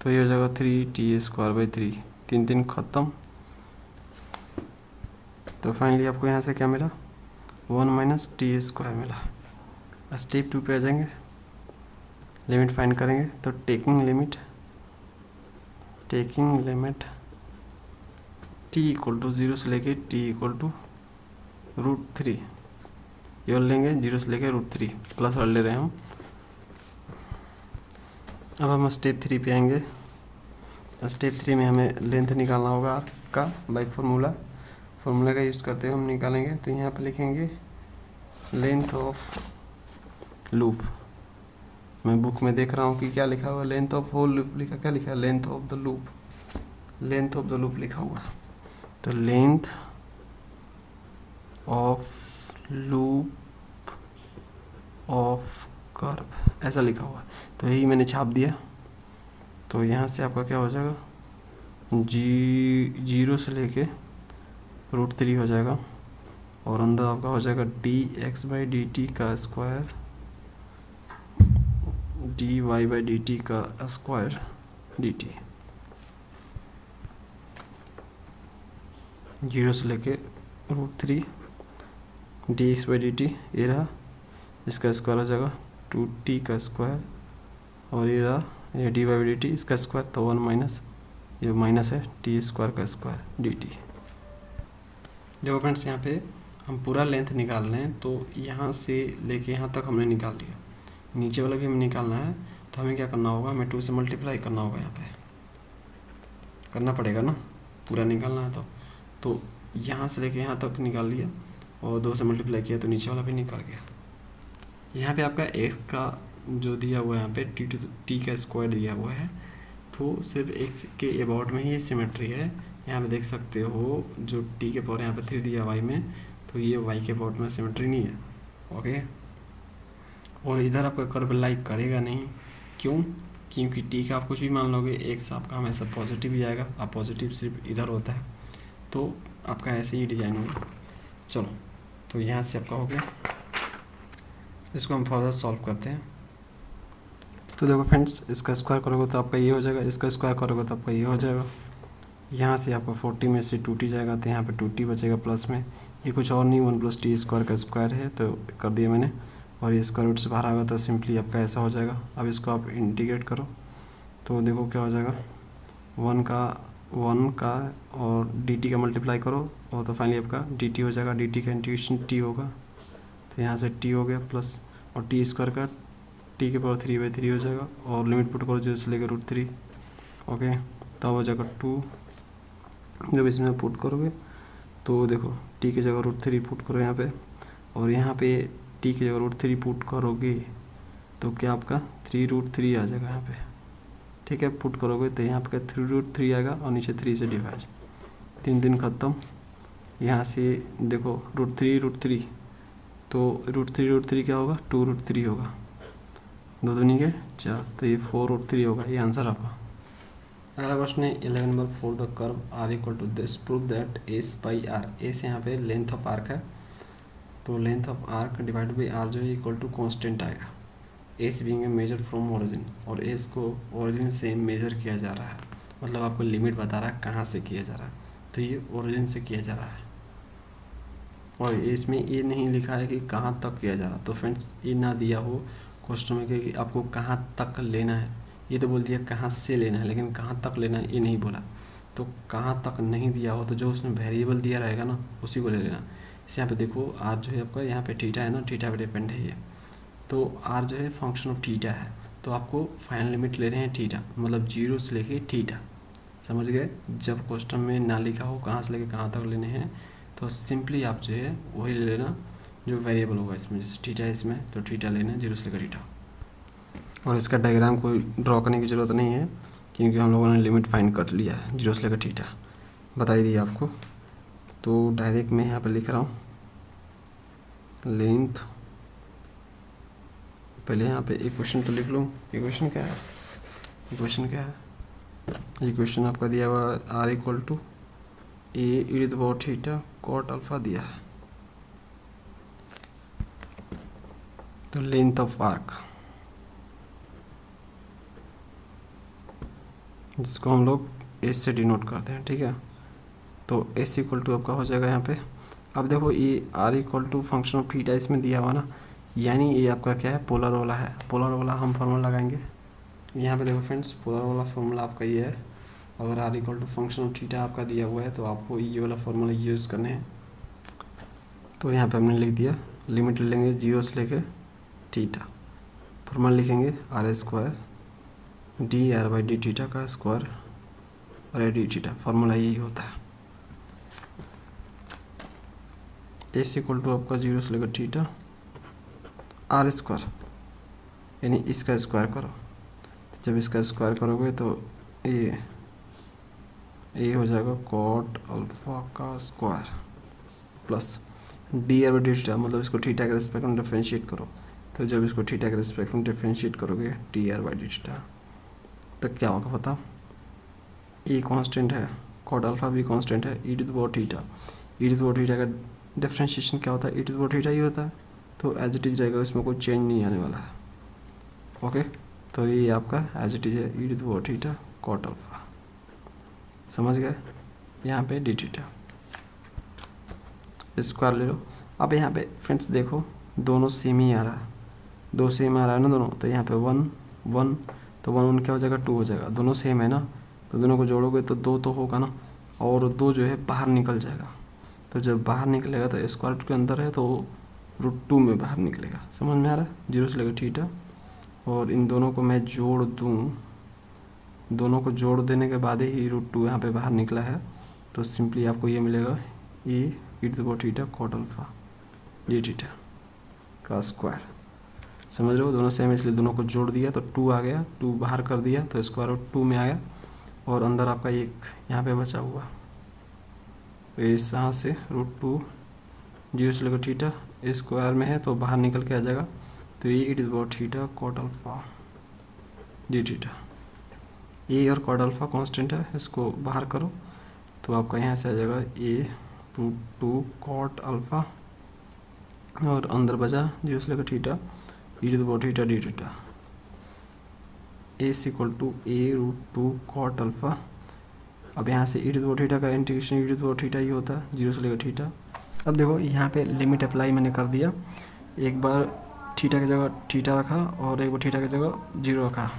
तो ये हो जाएगा 3t²/3, 3 ख़त्म। तो फाइनली आपको यहाँ से क्या मिला, 1 - t² मिला। स्टेप 2 पे आ जाएंगे, लिमिट फाइंड करेंगे। तो टेकिंग लिमिट t=0 से लेके t=√3, ये लेंगे 0 से लेके √3, प्लस वाले ले रहे हैं हम। अब हम स्टेप 3 पे आएंगे। स्टेप 3 में हमें लेंथ निकालना होगा आर्क का बाई फार्मूला का यूज़ करते हुए हम निकालेंगे। तो यहाँ पे लिखेंगे लेंथ ऑफ लूप। मैं बुक में देख रहा हूँ कि क्या लिखा हुआ है, लेंथ ऑफ होल लूप लिखा, क्या लिखा है, लेंथ ऑफ द लूप लिखा हुआ है। तो length of loop of curve ऐसा लिखा हुआ है, तो यही मैंने छाप दिया। तो यहाँ से आपका क्या हो जाएगा, 0 से लेके √3 हो जाएगा, और अंदर आपका हो जाएगा dx/dt का स्क्वायर dy/dt का स्क्वायर dt, 0 से लेके √3 dx/dt ये रहा, इसका स्क्वायर हो जाएगा 2t का स्क्वायर, और ये रहा ये dy/dt इसका स्क्वायर, तो 1 ये माइनस है t² का स्क्वायर dt। देखो फ्रेंड्स, यहाँ पे हम पूरा लेंथ निकाल रहे हैं, तो यहाँ से लेके यहाँ तक हमने निकाल लिया, नीचे वाला भी हमें निकालना है। तो हमें क्या करना होगा, हमें 2 से मल्टीप्लाई करना होगा, यहाँ पे करना पड़ेगा ना, पूरा निकालना है। तो यहाँ से लेके यहाँ तक निकाल लिया, और 2 से मल्टीप्लाई किया तो नीचे वाला भी निकल गया। यहाँ पे आपका x का जो दिया हुआ है, यहाँ पे t का स्क्वायर दिया हुआ है, तो सिर्फ x के अबाउट में ही सिमेट्री है। यहाँ पे देख सकते हो जो t के पावर यहाँ पे 3 दिया y में, तो ये y के अबाउट में सिमेट्री नहीं है, ओके। और इधर आपका कर्व लाइक करेगा नहीं, क्यों, क्योंकि t का आप कुछ भी मान लोगे, x आपका हमेशा पॉजिटिव ही आएगा, आप पॉजिटिव सिर्फ इधर होता है, तो आपका ऐसे ही डिजाइन होगा। चलो, तो यहाँ से आपका हो गया, इसको हम फर्दर सॉल्व करते हैं। तो देखो फ्रेंड्स, इसका स्क्वायर करोगे तो आपका ये हो जाएगा, इसका स्क्वायर करोगे तो आपका ये हो जाएगा। यहाँ से आपका 40 में से 2t जाएगा, तो यहाँ पे 2t बचेगा प्लस में, ये कुछ और नहीं 1 + t² का स्क्वायर है, तो कर दिया मैंने। और ये स्क्वायर रूट से बाहर आएगा तो सिंपली आपका ऐसा हो जाएगा। अब इसको आप इंटीग्रेट करो तो देखो क्या हो जाएगा, 1 का और dt का मल्टीप्लाई करो, और तो फाइनली आपका dt हो जाएगा, dt का इंटीग्रेशन t होगा, तो यहाँ से t हो गया प्लस, और t² का t के पावर 3/3 हो जाएगा, और लिमिट पुट करो 0 से लेकर √3, ओके। तब हो जाएगा 2, जब इसमें पुट करोगे तो देखो t की जगह √3 पुट करो यहाँ पे, और यहाँ पे t की जगह √3 पुट करोगे तो क्या आपका 3√3 आ जाएगा यहाँ पे, ठीक है। पुट करोगे तो यहाँ पे 3√3 आएगा, और नीचे 3 से डिवाइड, 3 ख़त्म। यहाँ से देखो √3 तो √3 क्या होगा, 2√3 होगा, 2 दूनी के 4, तो ये 4√3 होगा, ये आंसर आपका। अगला क्वेश्चन है 11 नंबर, for the curve r equal to this prove that s/r, s यहाँ पे लेंथ ऑफ आर्क है, तो length of arc divide by r जो है इक्वल टू कांस्टेंट आएगा, s being measure from origin, और s को ओरिजिन से मेजर किया जा रहा है, मतलब आपको लिमिट बता रहा है कहाँ से किया जा रहा है, तो ये ओरिजिन से किया जा रहा है, और इसमें ये नहीं लिखा है कि कहाँ तक किया जा रहा है। तो फ्रेंड्स, ये ना दिया हो क्वेश्चन में कि आपको कहाँ तक लेना है, ये तो बोल दिया कहाँ से लेना है, लेकिन कहाँ तक लेना है ये नहीं बोला। तो कहाँ तक नहीं दिया हो तो जो उसने वेरिएबल दिया रहेगा ना उसी को ले लेना। इस यहाँ पे देखो r जो है आपका यहाँ पे थीटा है ना, थीटा पे डिपेंड है ये, तो r जो है फंक्शन ऑफ थीटा है, तो आपको फाइनल लिमिट ले रहे हैं थीटा, मतलब 0 से लेके थीटा, समझ गए। जब क्वेश्चन में ना लिखा हो कहाँ से लेके कहाँ तक लेने हैं, तो सिंपली आप जो है वही ले लेना जो वेरिएबल होगा इसमें, जैसे थीटा है इसमें तो थीटा लेना है 0 से लेकर थीटा। और इसका डायग्राम कोई ड्रॉ करने की ज़रूरत नहीं है क्योंकि हम लोगों ने लिमिट फाइंड कर लिया है 0 से लेकर थीटा, बता ही दिया आपको। तो डायरेक्ट मैं यहाँ पे लिख रहा हूँ लेंथ, पहले यहाँ पे इक्वेशन तो लिख लूँ। इक्वेशन क्या है, इक्वेशन क्या है, इक्वेशन आपका दिया हुआ r equal to a theta cot alpha दिया है। तो लेंथ ऑफ आर्क जिसको हम लोग एस से डिनोट करते हैं, ठीक है। तो एस इक्वल टू आपका हो जाएगा यहाँ पे। अब देखो ये r equal to function of theta इसमें दिया हुआ ना, यानी ये आपका क्या है, पोलर वाला है। पोलर वाला हम फॉर्मूला लगाएंगे यहाँ पे। देखो फ्रेंड्स, पोलर वाला फॉर्मूला आपका ये है। अगर r equal to function of theta आपका दिया हुआ है तो आपको ये वाला फॉर्मूला यूज़ करने हैं। तो यहाँ पे हमने लिख दिया, लिमिट ले लेंगे 0 से लेके थीटा, फॉर्मूला लिखेंगे r square d are by D theta का स्क्वायर और ए डी थीटा, फॉर्मूला यही होता है। एस इक्वल टू आपका 0 से लेकर थीटा आर स्क्वायर, यानी इसका स्क्वायर करो। तो जब इसका स्क्वायर करोगे तो ये हो जाएगा कॉट अल्फा का square plus d are by D theta, मतलब इसको थीटा के रेस्पेक्ट में डिफरेंशिएट करो। तो जब इसको थीटा के रेस्पेक्ट में डिफरेंशिएट करोगे D are by D theta, तो क्या होगा बताओ। ए कांस्टेंट है, कॉट अल्फा भी कांस्टेंट है, E to the power theta. E to the power theta का डिफरेंशिएशन क्या होता है, E to the power theta ही होता है। तो एज इट इज रहेगा, इसमें कोई चेंज नहीं आने वाला है। ओके, तो ये आपका एज इट इज है, E to the power theta cot alpha, समझ गए। यहाँ पे डी थीटा स्क्वायर ले लो। अब यहाँ पे फ्रेंड्स देखो दोनों सेम ही आ रहा है, दो सेम आ रहा है ना दोनों, तो यहाँ पे 1 1, तो 1 1 क्या हो जाएगा 2 हो जाएगा। दोनों सेम है ना, तो दोनों को जोड़ोगे तो 2 तो होगा ना, और 2 जो है बाहर निकल जाएगा। तो जब बाहर निकलेगा तो स्क्वायर रूट के अंदर है तो √2 में बाहर निकलेगा। समझ में आ रहा है, 0 से लेकर थीटा। और इन दोनों को मैं जोड़ दूँ, दोनों को जोड़ देने के बाद ही √2 यहाँ पे बाहर निकला है। तो सिंपली आपको ये मिलेगा A E to the power theta cot alpha D theta का स्क्वायर। समझ रहे हो, दोनों सेम है इसलिए दोनों को जोड़ दिया तो 2 आ गया, 2 बाहर कर दिया तो स्क्वायर रूट 2 में आ गया, और अंदर आपका एक यहाँ पे बचा हुआ। तो इस यहाँ से √2 0 से लेकर थीटा स्क्वायर में है तो बाहर निकल के आ जाएगा। तो ये E to the power theta cot alpha D theta, A और कॉट अल्फा कांस्टेंट है, इसको बाहर करो तो आपका यहाँ से आ जाएगा ए √2 कॉट अल्फा, और अंदर बचा 0 से लेकर theta E to the power theta D theta. S equal to a√2 cot alpha. अब यहाँ से E to the power theta का integration E to the power theta ही होता है 0 से लेकर थीटा। अब देखो यहाँ पे लिमिट अप्लाई मैंने कर दिया, एक बार थीटा की जगह थीटा रखा और एक बार थीटा की जगह 0 रखा,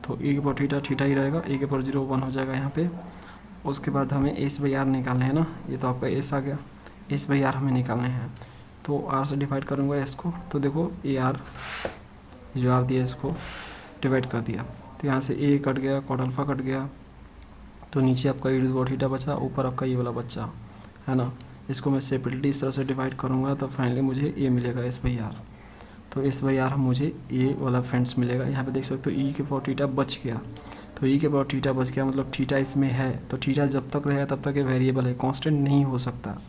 तो ई के पावर थीटा थीटा ही रहेगा, ए के पावर 0 1 हो जाएगा यहाँ पे। उसके बाद हमें एस बाई आर निकालने हैं ना, ये तो आपका एस आ गया, एस बाई आर हमें निकालने हैं। तो आर से डिवाइड करूँगा इसको, तो देखो ए आर जो आर दिया इसको डिवाइड कर दिया, तो यहाँ से ए कट गया, कॉट अल्फा कट गया, तो नीचे आपका ई टू द पावर थीटा बचा, ऊपर आपका ये वाला बचा है ना। इसको मैं सेपरेटली इस तरह से डिवाइड करूँगा तो फाइनली मुझे ए मिलेगा एस बाई आर। तो एस बाई आर मुझे ए वाला फ्रेंड्स मिलेगा। यहाँ पे देख सकते हो ई के पावर थीटा बच गया, तो ई के पावर थीटा बच गया मतलब थीटा इसमें है, तो थीटा जब तक रहेगा तब तक ये वेरिएबल है, कांस्टेंट नहीं हो सकता।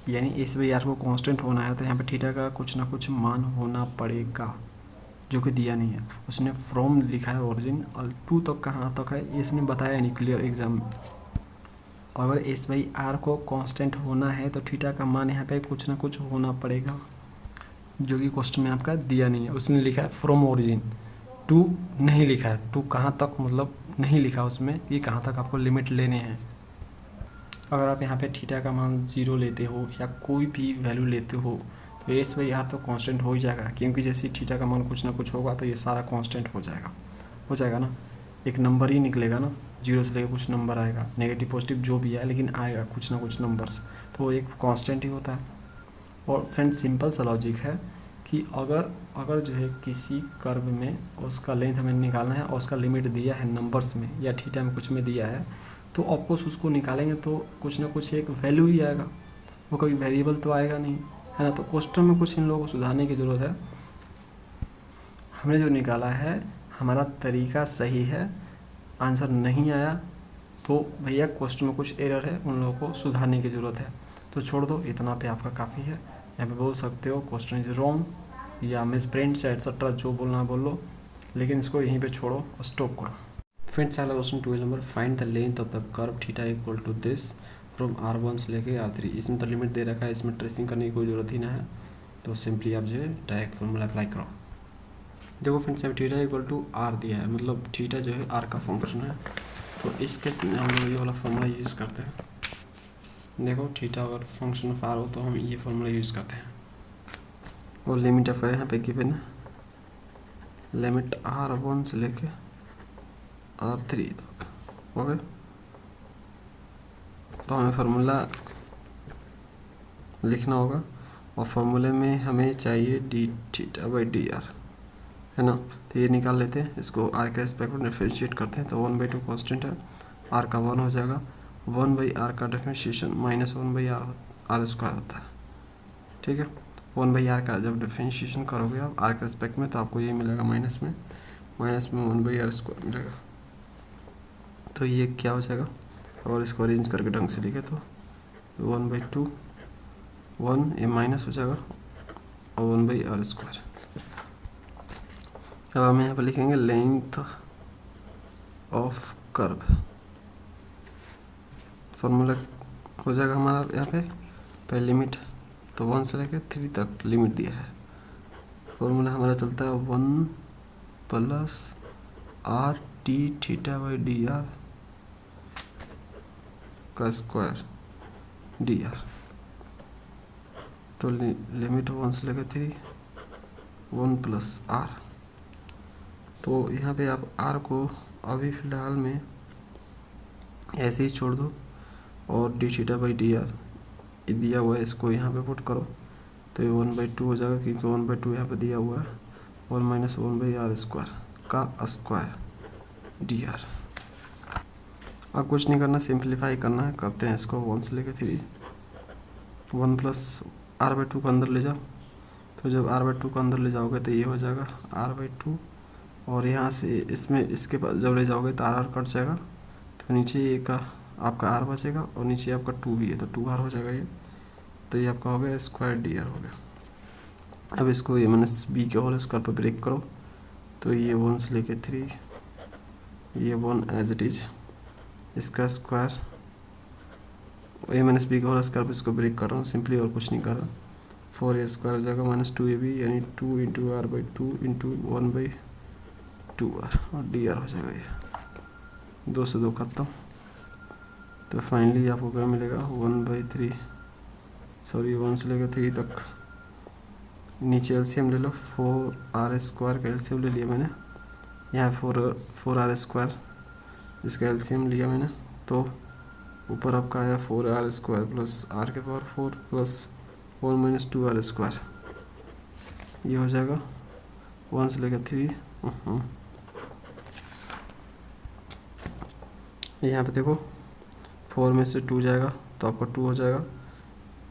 यानी एस बाई आर को कांस्टेंट होना है तो यहाँ पे थीटा का कुछ ना कुछ मान होना पड़ेगा, जो कि दिया नहीं है। उसने फ्रॉम लिखा है ओरिजिन, और 2 तक कहाँ तक है इसने बताया नहीं क्लियर एग्जाम में। अगर एस बाई आर को कांस्टेंट होना है तो थीटा का मान यहाँ पे कुछ ना कुछ होना पड़ेगा, जो कि क्वेश्चन में आपका दिया नहीं है। उसने लिखा है फ्रॉम ओरिजिन, 2 नहीं लिखा है, 2 कहाँ तक मतलब नहीं लिखा उसमें कि कहाँ तक आपको लिमिट लेने हैं। अगर आप यहाँ पे थीटा का मान 0 लेते हो या कोई भी वैल्यू लेते हो तो एस बाई आर तो कांस्टेंट हो ही जाएगा, क्योंकि जैसे थीटा का मान कुछ ना कुछ होगा तो ये सारा कांस्टेंट हो जाएगा ना, एक नंबर ही निकलेगा ना, 0 से लेकर कुछ नंबर आएगा, नेगेटिव पॉजिटिव जो भी है लेकिन आएगा कुछ ना कुछ नंबर्स, तो वो एक कांस्टेंट ही होता है। और फ्रेंड्स सिंपल सा लॉजिक है कि अगर जो है किसी कर्व में उसका लेंथ हमें निकालना है और उसका लिमिट दिया है नंबर्स में या थीटा में कुछ में दिया है, तो ऑफकोर्स उसको निकालेंगे तो कुछ ना कुछ एक वैल्यू ही आएगा, वो कभी वेरिएबल तो आएगा नहीं। है ना। तो क्वेश्चन में कुछ इन लोगों को सुधारने की ज़रूरत है। हमने जो निकाला है हमारा तरीका सही है, आंसर नहीं आया तो भैया क्वेश्चन में कुछ एरर है, उन लोगों को सुधारने की ज़रूरत है। तो छोड़ दो, इतना पे आपका काफ़ी है। यहाँ पे बोल सकते हो क्वेश्चन इज रॉन्ग या मिस प्रिंट या एटसेट्रा, जो बोलना बोल लो, लेकिन इसको यहीं पे छोड़ो और स्टॉप करो। फ्रेंड्स अगला क्वेश्चन 12 नंबर, find the length of the curve theta equal to this from R1 से लेके R3। इसमें तो लिमिट दे रखा है, इसमें ट्रेसिंग करने की कोई ज़रूरत ही ना है, तो सिंपली आप जो है डायरेक्ट फॉर्मूला अप्लाई करो। देखो फ्रेंड्स यहाँ थीटा इक्वल टू R दिया है, मतलब थीटा जो है R का फंक्शन है, तो इस केस में हम लोग ये वाला फॉर्मूला यूज़ करते हैं। देखो थीटा अगर फंक्शन ऑफ R हो तो हम ये फॉर्मूला यूज़ करते हैं। और लिमिट ऑफ यहाँ पे गिवन है, लिमिट R1 से लेके R3 तक, ओके। तो हमें फार्मूला लिखना होगा और फार्मूले में हमें चाहिए D theta by D R, है ना। तो ये निकाल लेते हैं, इसको आर के रेस्पेक्ट में डिफरेंशिएट करते हैं। तो 1/2 कांस्टेंट है, आर का 1 हो जाएगा, 1/r का डिफरेंशिएशन -1/r स्क्वायर होता है, ठीक है। 1/r का जब डिफरेंशिएशन करोगे आप आर के रेस्पेक्ट में तो आपको ये मिलेगा माइनस में 1/r स्क्वायर मिलेगा। तो ये क्या हो जाएगा, और इसको अरेंज करके ढंग से लिखे तो 1/2 1 ये माइनस हो जाएगा और 1/r स्क्वायर। अब हम यहाँ पर लिखेंगे लेंथ ऑफ कर्व, फॉर्मूला हो जाएगा हमारा यहाँ पे लिमिट, तो 1 से लेकर 3 तक लिमिट दिया है। फॉर्मूला हमारा चलता है 1 + RT theta by D R का स्क्वायर डी आर। तो लिमिट 1 से लेकर 3, 1 + R। तो यहाँ पे आप R को अभी फ़िलहाल में ऐसे ही छोड़ दो और D theta by D R दिया हुआ है, इसको यहाँ पे पुट करो तो ये 1/2 हो जाएगा, क्योंकि 1/2 यहाँ पे दिया हुआ है, और -1/r स्क्वायर का स्क्वायर डी आर। अब कुछ नहीं करना, सिंप्लीफाई करना है, करते हैं इसको। 1 से लेकर 3, 1 + r/2 को अंदर ले जाओ, तो जब r/2 को अंदर ले जाओगे तो ये हो जाएगा r/2, और यहाँ से इसमें इसके पास जब ले जाओगे तो r कट जाएगा, तो नीचे ये का आपका r बचेगा और नीचे आपका 2 भी है, तो 2r हो जाएगा ये। तो ये आपका हो गया स्क्वायर डी आर हो गया। अब इसको ये -b के होल स्क्वायर पर ब्रेक करो, तो ये 1 से लेके 3, ये 1 एज इट इज, इसका स्क्वायर, a - b के होल स्क्वायर पर इसको ब्रेक कर रहा हूँ सिंपली, और कुछ नहीं कर रहा। 4a स्क्वायर हो जाएगा -2ab, यानी 2 × r/2 × 1/2r, और डी आर हो जाएगा ये। 2 से 2 खत्म। तो फाइनली आपको क्या मिलेगा 1/3, सॉरी 1 से लेकर 3 तक। नीचे एलसीएम ले लो, 4r स्क्वायर का एलसीएम ले लिया मैंने, यहाँ 4r स्क्वायर इसका एलसीएम लिया मैंने, तो ऊपर आपका आया 4r स्क्वायर प्लस r के पावर 4 प्लस 1 - 2r स्क्वायर, ये हो जाएगा 1 से लेकर 3। यहाँ पे देखो 4 में से 2 जाएगा तो आपका 2 हो जाएगा,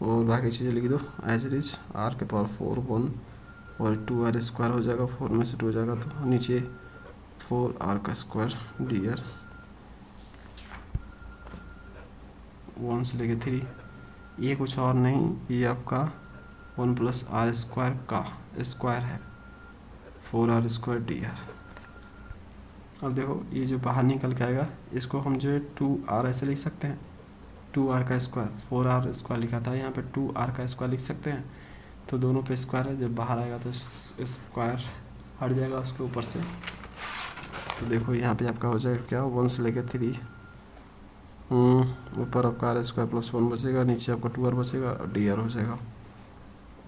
और बाकी चीज़ें लिख दो एज इट इज, r के पावर 4 1 और 2r स्क्वायर हो जाएगा, 4 में से 2 जाएगा तो नीचे 4r का स्क्वायर डी आर। 1 से लेके 3, ये कुछ और नहीं, ये आपका 1 + r स्क्वायर का स्क्वायर है, 4r स्क्वायर डी आर। अब देखो ये जो बाहर निकल के आएगा इसको हम जो है 2r ऐसे लिख सकते हैं, 2r का स्क्वायर, 4r स्क्वायर लिखा था यहाँ पे 2r का स्क्वायर लिख सकते हैं, तो दोनों पे स्क्वायर है, जब बाहर आएगा तो स्क्वायर हट जाएगा उसके ऊपर से। तो देखो यहाँ पे आपका हो जाएगा क्या, 1 से लेकर 3, ऊपर आपका r स्क्वायर प्लस 1 बचेगा, नीचे आपका 2r बचेगा और डी आर हो जाएगा।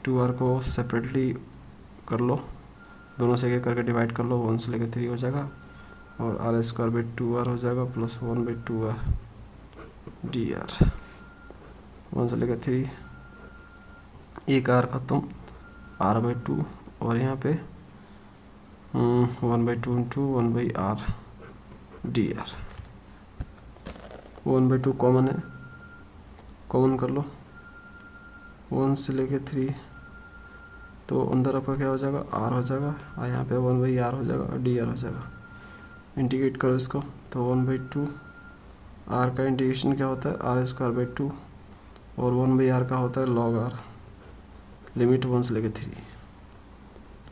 2r को सेपरेटली कर लो, दोनों से एक करके डिवाइड कर लो, 1 से लेकर 3 हो जाएगा, और r स्क्वायर बाई 2r हो जाएगा प्लस 1/2r डी आर। 1 से लेकर 3, एक r खत्म, r/2, और यहाँ पे 1/2 × 1/r डी आर। 1/2 कॉमन है, कॉमन कर लो, 1 से लेके 3 तो अंदर आपका क्या हो जाएगा, आर हो जाएगा, और यहाँ पे 1/r हो जाएगा और डी आर हो जाएगा। इंटीग्रेट करो इसको, तो 1/2 आर का इंटीग्रेशन क्या होता है, r² 2, और 1/r का होता है log r, लिमिट 1 से लेके 3।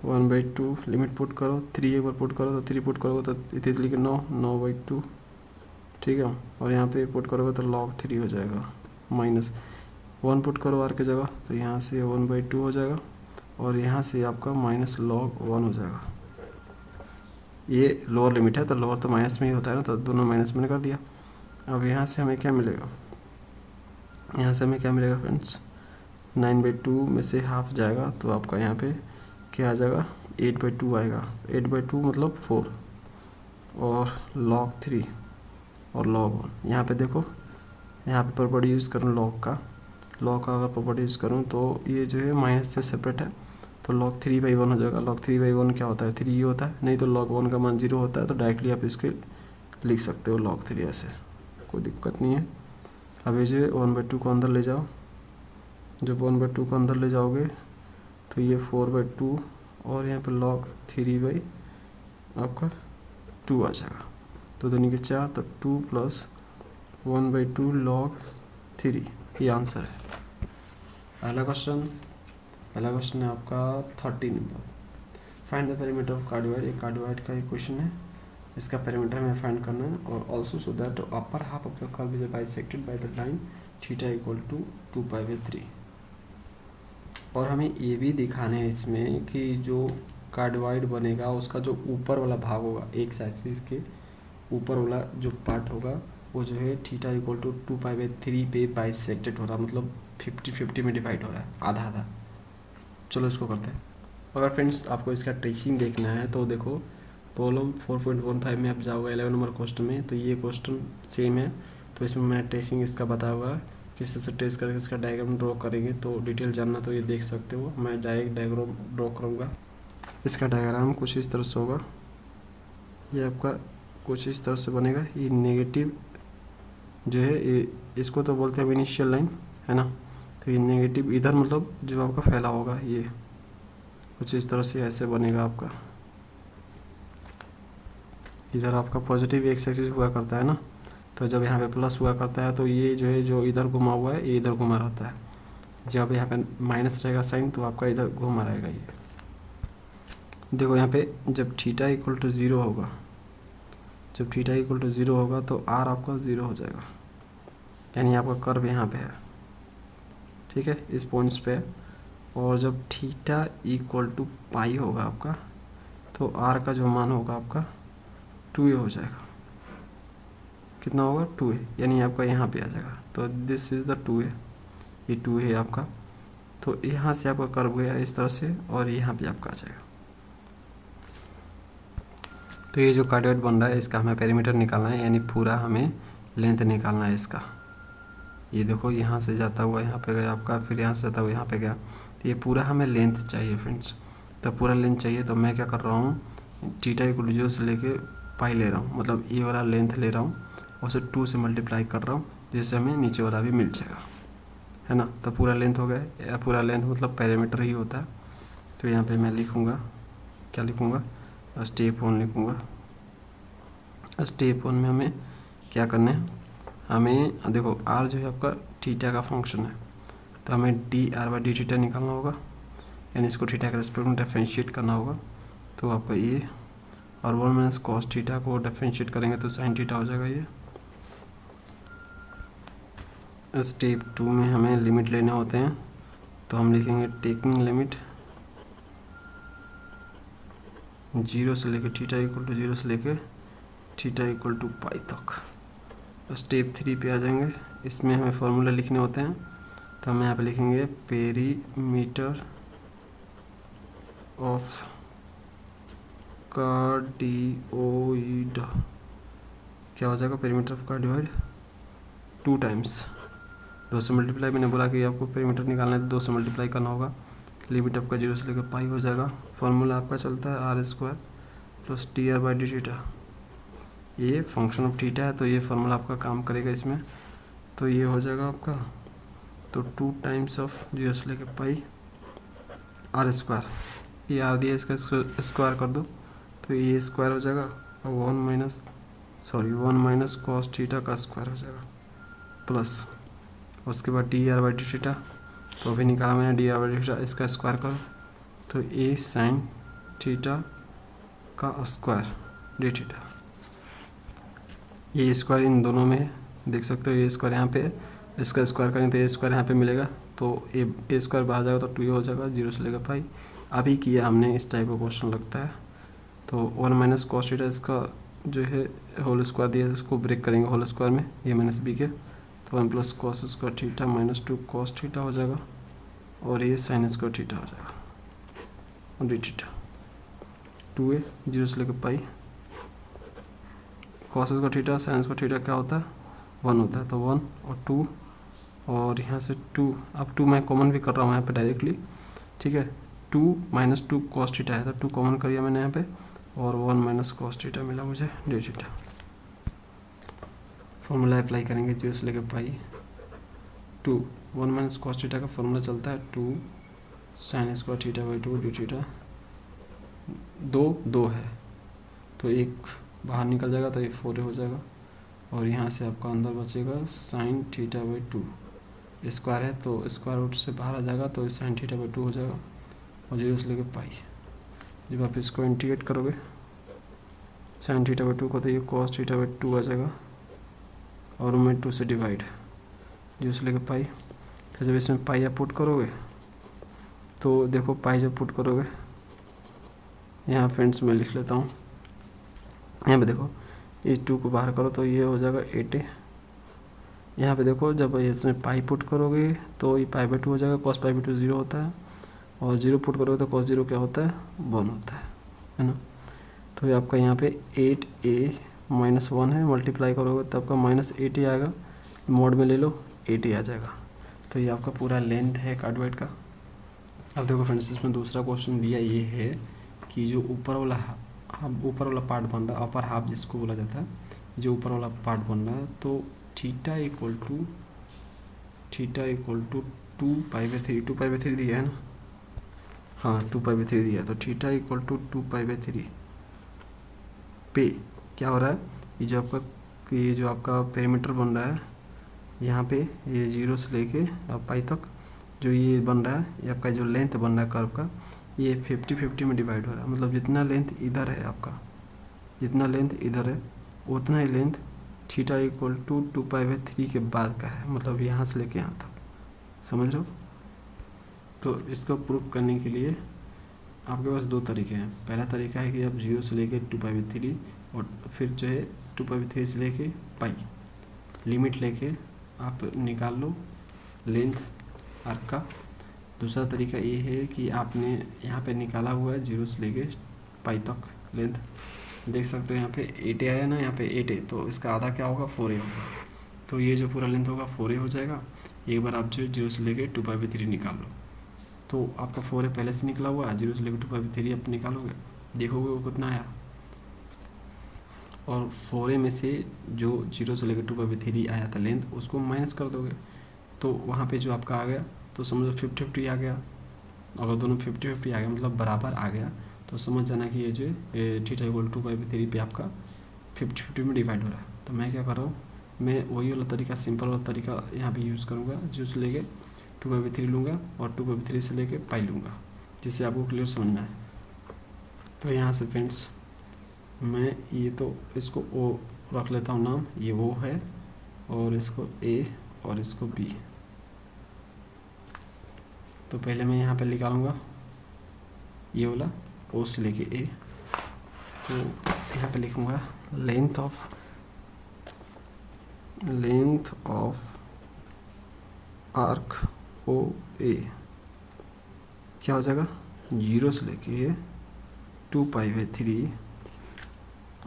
1/2 लिमिट पुट करो, 3 एक बार पुट करो तो 3 पुट करोगे तो 3 के 9/2, ठीक है। और यहाँ पे पुट करोगे तो log 3 हो जाएगा, माइनस 1 पुट करो आर की जगह, तो यहाँ से 1/2 हो जाएगा, और यहाँ से आपका माइनस log 1 हो जाएगा। ये लोअर लिमिट है तो लोअर तो माइनस में ही होता है ना, तो दोनों माइनस में कर दिया। अब यहाँ से हमें क्या मिलेगा, यहाँ से हमें क्या मिलेगा फ्रेंड्स, 9/2 में से हाफ जाएगा तो आपका यहाँ पे क्या आ जाएगा, 8/2 आएगा। 8/2 मतलब 4, और log 3 और log 1। यहाँ पे देखो, यहाँ पे प्रॉपर्टी यूज़ करूँ log का अगर प्रॉपर्टी यूज़ करूँ तो ये जो है माइनस से सेपरेट है, तो log 3/1 हो जाएगा। log 3/1 क्या होता है, 3 ही होता है, नहीं तो log 1 का मान 0 होता है, तो डायरेक्टली आप इसके लिख सकते हो log 3 ऐसे, कोई दिक्कत नहीं है। अब ये जो 1/2 को अंदर ले जाओ, जब 1/2 को अंदर ले जाओगे तो ये 4/2, और यहाँ पे log 3 आपका 2 आ जाएगा, तो दोनों के 4, तो 2 + 1/2 log 3, ये आंसर है। पहला क्वेश्चन है आपका 30 number, find the perimeter of cardioid. एक कार्डियोइड का एक क्वेश्चन है, इसका पेरीमीटर हमें फाइंड करना है, और also so that upper half of the curve is bisected by the line theta equal to 2π/3। और हमें ये भी दिखाना है इसमें कि जो कार्डियोइड बनेगा उसका जो ऊपर वाला भाग होगा, एक्स एक्सिस के ऊपर वाला जो पार्ट होगा वो जो है थीटा इक्वल टू 2π/3 पे बाइसेक्टेड हो रहा है, मतलब 50-50 में डिवाइड हो रहा है, आधा आधा। चलो इसको करते हैं। अगर फ्रेंड्स आपको इसका ट्रेसिंग देखना है तो देखो, प्रॉब्लम 4.15 में आप जाओगे 11 नंबर क्वेश्चन में, तो ये क्वेश्चन सेम है, तो इसमें मैंने ट्रेसिंग इसका बताया हुआ है, किस से ट्रेस करके इसका डायग्राम ड्रॉ करेंगे। तो डिटेल जानना तो ये देख सकते हो, मैं डायरेक्ट डायग्राम ड्रॉ करूँगा। इसका डायग्राम कुछ इस तरह से होगा, ये आपका कुछ इस तरह से बनेगा। ये नेगेटिव जो है ये, इसको तो बोलते हैं इनिशियल लाइन, है ना, तो ये नेगेटिव इधर मतलब जो आपका फैला होगा, ये कुछ इस तरह से ऐसे बनेगा आपका। इधर आपका पॉजिटिव एक्स एक्सिस हुआ करता है ना, तो जब यहाँ पे प्लस हुआ करता है तो ये जो है जो इधर घुमा हुआ है ये इधर घुमा रहता है। जब यहाँ पे माइनस रहेगा साइन तो आपका इधर घुमा रहेगा। ये देखो यहाँ पे जब थीटा इक्वल टू 0 होगा, जब थीटा इक्वल टू 0 होगा तो आर आपका 0 हो जाएगा, यानी आपका कर्व यहाँ पे है, ठीक है, इस पॉइंट्स पे। और जब थीटा इक्वल टू पाई होगा आपका, तो आर का जो मान होगा आपका 2a हो जाएगा। कितना होगा, 2a, यानी आपका यहाँ पे आ जाएगा। तो दिस इज़ द 2a, ये 2a है आपका। तो यहाँ से आपका कर्व गया इस तरह से, और यहाँ पे आपका आ जाएगा। तो ये जो कार्डियोइड बन रहा है इसका हमें पेरीमीटर निकालना है, यानी पूरा हमें लेंथ निकालना है इसका। ये देखो यहाँ से जाता हुआ यहाँ पे गया आपका, फिर यहाँ से जाता हुआ यहाँ पे गया, तो ये पूरा हमें लेंथ चाहिए फ्रेंड्स। तो पूरा लेंथ चाहिए, तो मैं क्या कर रहा हूँ, थीटा इक्वल टू 0 से लेके पाई ले रहा हूँ, मतलब ये वाला लेंथ ले रहा हूँ, और उसे 2 से मल्टीप्लाई कर रहा हूँ, जिससे हमें नीचे वाला भी मिल जाएगा, है ना। तो पूरा लेंथ हो गया, पूरा लेंथ मतलब पेरीमीटर ही होता है। तो यहाँ पे मैं लिखूँगा, क्या लिखूँगा, स्टेप 1 लिखूँगा। स्टेप 1 में हमें क्या करना है, हमें देखो आर जो है आपका थीटा का फंक्शन है, तो हमें dr/dθ निकालना होगा, यानी इसको थीटा के रेस्पेक्ट में डिफरेंशिएट करना होगा। तो आपका ये, और 1 - cos थीटा को डिफरेंशिएट करेंगे तो sin थीटा हो जाएगा ये। स्टेप 2 में हमें लिमिट लेने होते हैं, तो हम लिखेंगे टेकिंग लिमिट 0 से लेके थीटा इक्वल टू 0 से लेके थीटा इक्वल टू पाई तक। स्टेप 3 पे आ जाएंगे, इसमें हमें फॉर्मूला लिखने होते हैं, तो हम यहाँ पे लिखेंगे पेरीमीटर ऑफ कार्डियोइड, क्या हो जाएगा, पेरीमीटर ऑफ कार्डियोइड 2 टाइम्स 2 से मल्टीप्लाई, मैंने बोला कि आपको पेरीमीटर निकालना है तो 2 से मल्टीप्लाई करना होगा। लिमिट आपका 0 से लेकर पाई हो जाएगा। फॉर्मूला आपका चलता है r² + dr/dθ। ये फंक्शन ऑफ थीटा है, तो ये फॉर्मूला आपका काम करेगा इसमें। तो ये हो जाएगा आपका, तो 2 टाइम्स ऑफ 0 से लेकर पाई आर स्क्वायर, ये आर दिया, इसका स्क्वायर कर दो तो ये स्क्वायर हो जाएगा, और वन माइनस कॉस थीटा का स्क्वायर हो जाएगा, प्लस उसके बाद D R by D theta, तो अभी निकाला मैंने D R by D theta, इसका स्क्वायर करो तो ए साइन थीटा का स्क्वायर डी थीटा, ये स्क्वायर इन दोनों में है, देख सकते हो ये स्क्वायर यहाँ पे है, इसका स्क्वायर करेंगे तो ये स्क्वायर यहाँ पे मिलेगा, तो ए स्क्वायर बाहर जाएगा तो 2 हो जाएगा, 0 से लेकर पाई। अभी किया हमने, इस टाइप का क्वेश्चन लगता है। तो 1 माइनस कॉस थीटा इसका जो है होल स्क्वायर दिया है, इसको ब्रेक करेंगे होल स्क्वायर में, ए माइनस बी के, तो 1 plus cos square theta minus 2 cos theta हो जाएगा, और ये साइन स्क्वायर थीटा हो जाएगा, और डी थीटा 2a 0 से लेकर पाई। Cos square theta sine square theta क्या होता है, 1 होता है, तो 1 और 2, और यहाँ से 2, अब 2 मैं कॉमन भी कर रहा हूँ यहाँ पे डायरेक्टली, ठीक है। 2 माइनस 2 कॉस थीटा है, तो 2 कॉमन करिए मैंने यहाँ पे, और 1 माइनस कॉस थीटा मिला मुझे डी थीटा। फॉर्मूला अप्लाई करेंगे 0 से लेकर पाई 2, 1 माइनस कॉस थीटा का फॉर्मूला चलता है 2 sign square theta by 2 D theta, 2 है तो एक बाहर निकल जाएगा तो ये 4 हो जाएगा, और यहाँ से आपका अंदर बचेगा साइन थीटा बाई 2, स्क्वायर है तो स्क्वायर रूट से बाहर आ जाएगा तो साइन थीटा बाई 2 हो जाएगा, और 0 से लेकर पाई। जब आप इसको इंटीग्रेट करोगे साइन थीटा बाई 2 को, तो ये कॉस थीटा बाई 2 आ जाएगा, और में 2 से डिवाइड, 0 से लेकर पाई। तो जब इसमें पाई आप पुट करोगे तो देखो, पाई जब पुट करोगे, यहाँ फ्रेंड्स मैं लिख लेता हूँ, यहाँ पे देखो इस 2 को बाहर करो तो ये हो जाएगा 8a। यहाँ पे देखो जब इसमें पाई पुट करोगे तो ये पाई बाई 2 हो जाएगा, कॉस पाई बाई 2 0 होता है, और 0 पुट करोगे तो कॉस 0 क्या होता है, 1 होता है ना। तो ये आपका यहाँ पे 8a माइनस 1 है, मल्टीप्लाई करोगे तो आपका माइनस 8a आएगा, मोड में ले लो 8a आ जाएगा। तो ये आपका पूरा लेंथ है कार्डबोर्ड का। अब देखो फ्रेंड्स, इसमें दूसरा क्वेश्चन दिया ये है कि जो ऊपर वाला पार्ट बन रहा है, अपर हाफ जिसको बोला जाता है, जो ऊपर वाला पार्ट बन रहा है, तो theta equal to 2 pi by 3, 2 pi by 3 दिया है ना, हाँ 2 पाई बाई 3 दिया है, तो theta equal to 2 pi by 3 पे क्या हो रहा है, ये जो आपका पेरीमीटर बन रहा है, यहाँ पे ये 0 से लेके अब पाई तक जो ये बन रहा है, ये आपका जो लेंथ बन रहा है कर्व का, ये 50-50 में डिवाइड हो रहा है, मतलब जितना लेंथ इधर है आपका, जितना लेंथ इधर है उतना ही length theta equal to 2 pi by 3 के बाद का है, मतलब यहाँ से लेके यहाँ तक, समझ रहे हो। तो इसको प्रूफ करने के लिए आपके पास 2 तरीके हैं। पहला तरीका है कि आप 0 से लेके 2 पाई बाई 3, और फिर जो है 2 पाई बाई 3 से लेके पाई लिमिट लेके आप निकाल लो लेंथ आर्क का। दूसरा तरीका ये है कि आपने यहाँ पे निकाला हुआ है 0 से लेके पाई तक लेंथ, देख सकते हो यहाँ पे 8a आया ना, यहाँ पे 8a, तो इसका आधा क्या होगा, 4a होगा, तो ये जो पूरा लेंथ होगा 4a हो जाएगा। एक बार आप जो 0 से लेके 2 पाई बाई 3 निकाल लो, तो आपका 4a पहले से निकला हुआ है, 0 से लेकर 2 पाई बाई 3 आप निकालोगे, देखोगे वो कितना आया, और 4a में से जो 0 से लेकर 2 पाई बाई 3 आया था लेंथ, उसको माइनस कर दोगे, तो वहाँ पे जो आपका आ गया, तो समझो 50-50 आ गया। अगर दोनों 50-50 आ गया मतलब बराबर आ गया, तो समझ जाना कि ये जो थीटा इक्वल 2 पाई बाई 3 पे आपका 50-50 में डिवाइड हो रहा है। तो मैं क्या कर रहा हूँ, मैं वही वाला तरीका, सिंपल वाला तरीका यहाँ पे यूज़ करूँगा, 0 से लेके 2 पाई बाई 3 लूँगा, और 2 पाई बाई 3 से लेके पाई लूँगा, जिससे आपको क्लियर समझना है। तो यहाँ से फ्रेंड्स मैं ये तो इसको ओ रख लेता हूँ नाम, ये वो है, और इसको ए और इसको बी। तो पहले मैं यहाँ पे निकालूंगा ये वाला ओ से लेके ए, तो यहाँ पे लिखूँगा लेंथ ऑफ आर्क ओ ए क्या हो जाएगा, 0 से लेके 2 पाई बाई 3,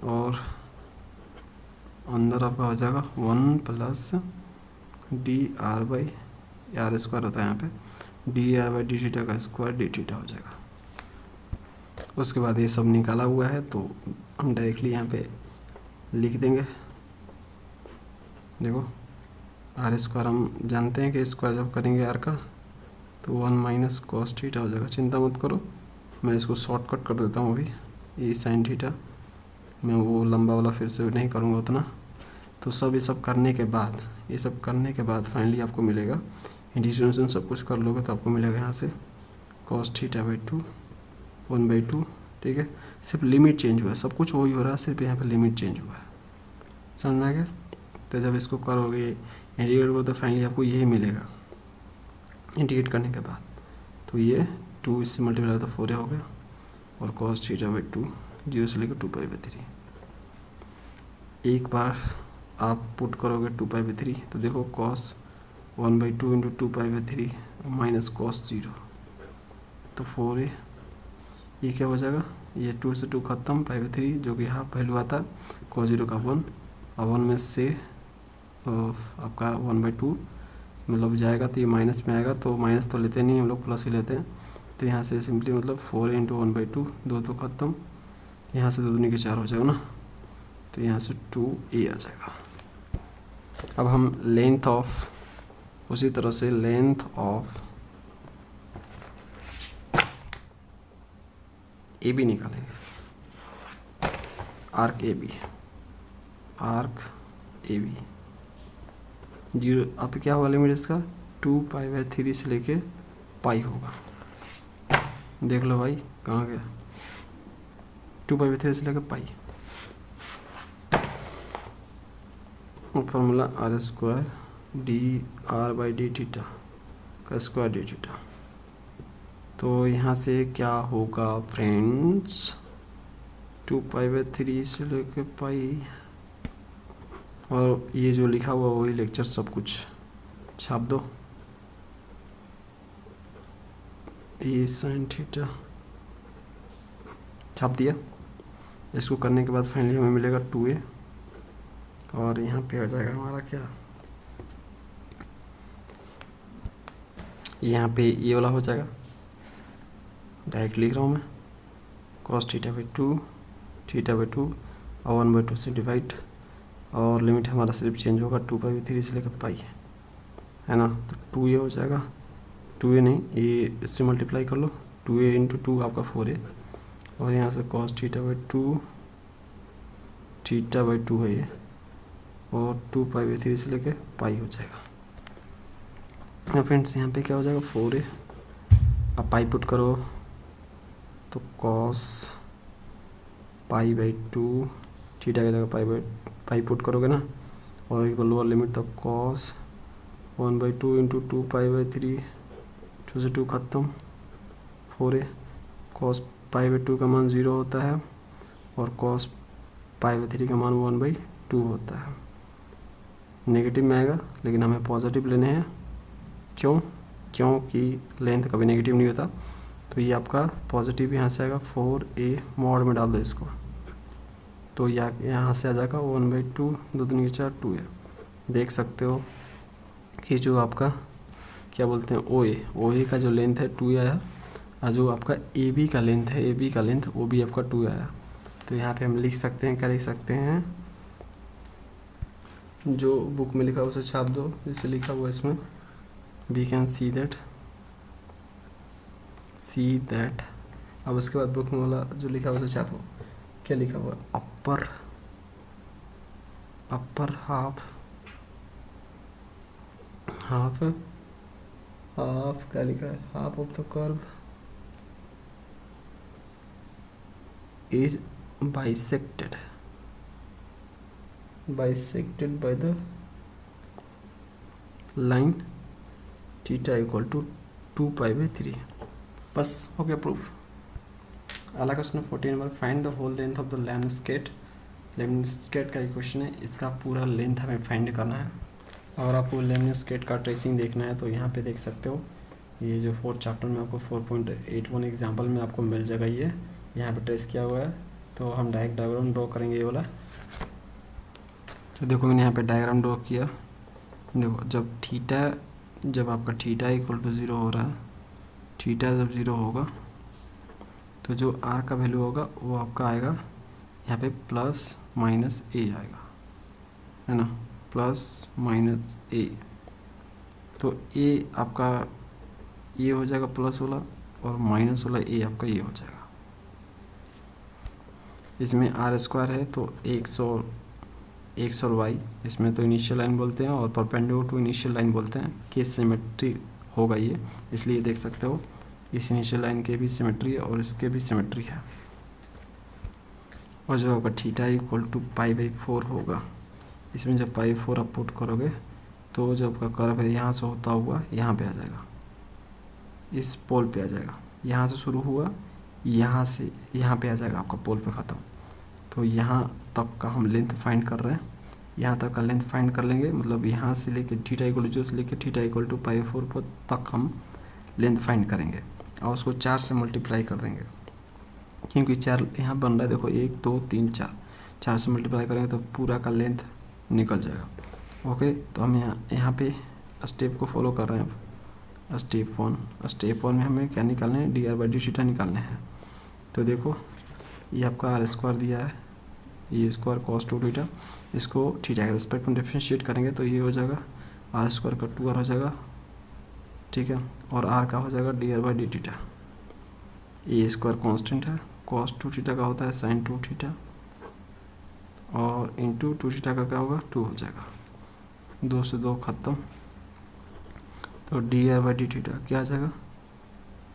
और अंदर आपका हो जाएगा 1 plus d are by r square होता है यहाँ पे, d are by D theta का स्क्वायर डी थीटा हो जाएगा। उसके बाद ये सब निकाला हुआ है, तो हम डायरेक्टली यहाँ पे लिख देंगे। देखो आर स्क्वायर हम जानते हैं कि स्क्वायर जब करेंगे आर का तो 1 माइनस कॉस थीटा हो जाएगा। चिंता मत करो, मैं इसको शॉर्टकट कर देता हूँ अभी। ये साइन थीटा मैं वो लंबा वाला फिर से नहीं करूँगा उतना। तो ये सब करने के बाद फाइनली आपको मिलेगा, इंटीग्रेशन सब कुछ कर लोगे तो आपको मिलेगा यहाँ से कॉस थीटा बाई 2 1/2। ठीक है, सिर्फ लिमिट चेंज हुआ है, सब कुछ वही हो रहा है, सिर्फ यहाँ पे लिमिट चेंज हुआ है। समझ में आ गया? तो जब इसको करोगे इंटीग्रेट करो तो फाइनली आपको यही मिलेगा इंटीग्रेट करने के बाद। तो ये 2 इससे मल्टीप्लाई तो 4 हो गया, और कॉस थीटा बाई 2 0 से लेकर 2π/3। एक बार आप पुट करोगे 2π/3 तो देखो कॉस 1/2 इंटू 2π/3 माइनस कॉस 0 तो 4a। ये क्या हो जाएगा, ये 2 से 2 खत्म, π/3 जो कि हाफ वैल्यू आता है, cos 0 का 1, और 1 में से आपका 1/2 मतलब जाएगा तो ये माइनस में आएगा, तो माइनस तो लेते नहीं हम लोग, प्लस ही लेते हैं। तो यहाँ से सिंपली मतलब 4 इंटू 1/2, 2 तो खत्म, यहाँ से 2 दूनी के 4 हो जाएगा ना, तो यहाँ से 2a आ जाएगा। अब हम लेंथ ऑफ, उसी तरह से लेंथ ऑफ ए बी निकालेंगे, आर्क ए बी 0। अब क्या होगा लिमिट इसका 2π/3 से लेके पाई होगा। देख लो भाई कहाँ गया, 2π/3 से लेकर पाई। फॉर्मूला r² dr/d थीटा का स्क्वायर डी थीटा। तो यहाँ से क्या होगा फ्रेंड्स, 2π/3 से लेके पाई, और ये जो लिखा हुआ वही लेक्चर सब कुछ छाप दो। ये साइन थीटा छाप दिया। इसको करने के बाद फाइनली हमें मिलेगा 2a, और यहाँ पे आ जाएगा हमारा क्या, यहाँ पे ये वाला हो जाएगा, डायरेक्ट लिख रहा हूँ मैं, cos थीटा बाई 2 और 1/2 से डिवाइड, और लिमिट हमारा सिर्फ चेंज होगा 2π/3 से लेकर पाई है ना, तो 2a हो जाएगा। 2a नहीं, ये इससे मल्टीप्लाई कर लो, 2a इंटू 2 आपका 4a, और यहाँ से cos थीटा बाई 2 है ये, और 2π/3 से लेकर पाई हो जाएगा। फ्रेंड्स यहाँ पे क्या हो जाएगा 4a, अब पाई पुट करो तो cos π/2 थीटा की जगह पाई पुट करोगे ना, और एक लोअर लिमिट तक cos 1/2 इंटू 2π/3, 2 से 2 खत्म, 4a। cos π/2 का मान 0 होता है, और cos π/3 का मान 1/2 होता है। नेगेटिव में आएगा, लेकिन हमें पॉजिटिव लेने हैं। क्योंकि लेंथ कभी नेगेटिव नहीं होता, तो ये आपका पॉजिटिव यहाँ से आएगा, 4a मॉड में डाल दो इसको, तो यहाँ से आ जाएगा 1/2, 2 दूनी 4, 2a। देख सकते हो कि जो आपका क्या बोलते हैं OA का जो लेंथ है 2a आया, और जो आपका AB का लेंथ है, AB का लेंथ वो भी आपका 2 आया। तो यहाँ पे हम लिख सकते हैं, क्या लिख सकते हैं, जो बुक में लिखा हुआ उसे छाप दो, जैसे लिखा हुआ इसमें, वी कैन सी दैट। अब उसके बाद बुक में वाला जो लिखा हुआ उसे छापो। क्या लिखा हुआ, अपर हाफ क्या लिखा है, half of the curve is bisected by the line theta equal to 2π/3। बस हो गया प्रूफ। अगला question 14 number, find the whole length of the landscape का क्वेश्चन है, इसका पूरा लेंथ हमें फाइंड करना है। अगर आपको लैंडस्केप का ट्रेसिंग देखना है तो यहाँ पे देख सकते हो, ये जो 4th चैप्टर में आपको 4.81 एग्जाम्पल में आपको मिल जाएगा, ये यहाँ पे ट्रेस किया हुआ है। तो हम डायरेक्ट डायग्राम ड्रॉ करेंगे ये वाला। तो देखो मैंने यहाँ पे डायग्राम ड्रॉ किया। देखो जब आपका थीटा इक्वल टू 0 हो रहा है, थीटा जब 0 होगा तो जो आर का वैल्यू होगा वो आपका आएगा यहाँ पे +-a आएगा, है ना, +-a। तो a आपका ये हो जाएगा प्लस वाला, और माइनस वाला ए आपका ये हो जाएगा। इसमें आर स्क्वायर है तो एक्स और वाई, इसमें तो इनिशियल लाइन बोलते हैं और परपेंडिकुलर टू इनिशियल लाइन बोलते हैं कि सिमेट्री होगा ये, इसलिए देख सकते हो इस इनिशियल लाइन के भी सिमेट्री है और इसके भी सिमेट्री है। और जो आपका थीटा इक्वल टू π/4 होगा, इसमें जब π/4 आप पुट करोगे तो जो आपका कर्व है यहाँ से होता हुआ यहाँ पे आ जाएगा, इस पोल पे आ जाएगा। यहाँ से शुरू हुआ, यहाँ से यहाँ पे आ जाएगा आपका पोल पे ख़त्म। तो यहाँ तक का हम लेंथ फाइंड कर रहे हैं, यहाँ तक का लेंथ फाइंड कर लेंगे, मतलब यहाँ से लेके थीटा इक्वल टू 0 से लेके थीटा इक्वल टू π/4 तक हम लेंथ फाइंड करेंगे और उसको 4 से मल्टीप्लाई कर देंगे, क्योंकि 4 यहाँ बन रहा है। देखो 1 2 3 4 से मल्टीप्लाई करेंगे तो पूरा का लेंथ निकल जाएगा। ओके, तो हम यहाँ पे स्टेप को फॉलो कर रहे हैं। स्टेप वन में हमें क्या निकालना है, dr/dθ निकालना है। तो देखो ये आपका आर स्क्वायर दिया है, ये स्क्वायर cos 2θ, इसको थीटा के रिस्पेक्ट में डिफ्रेंशिएट करेंगे तो ये हो जाएगा आर स्क्वायर का 2r हो जाएगा, ठीक है, और आर का हो जाएगा dr/dθ। ये स्क्वायर कांस्टेंट है, cos 2θ का होता है sin 2θ, और इंटू 2θ का क्या होगा 2 हो जाएगा, 2 से 2 खत्म। तो dr/dθ क्या आ जाएगा,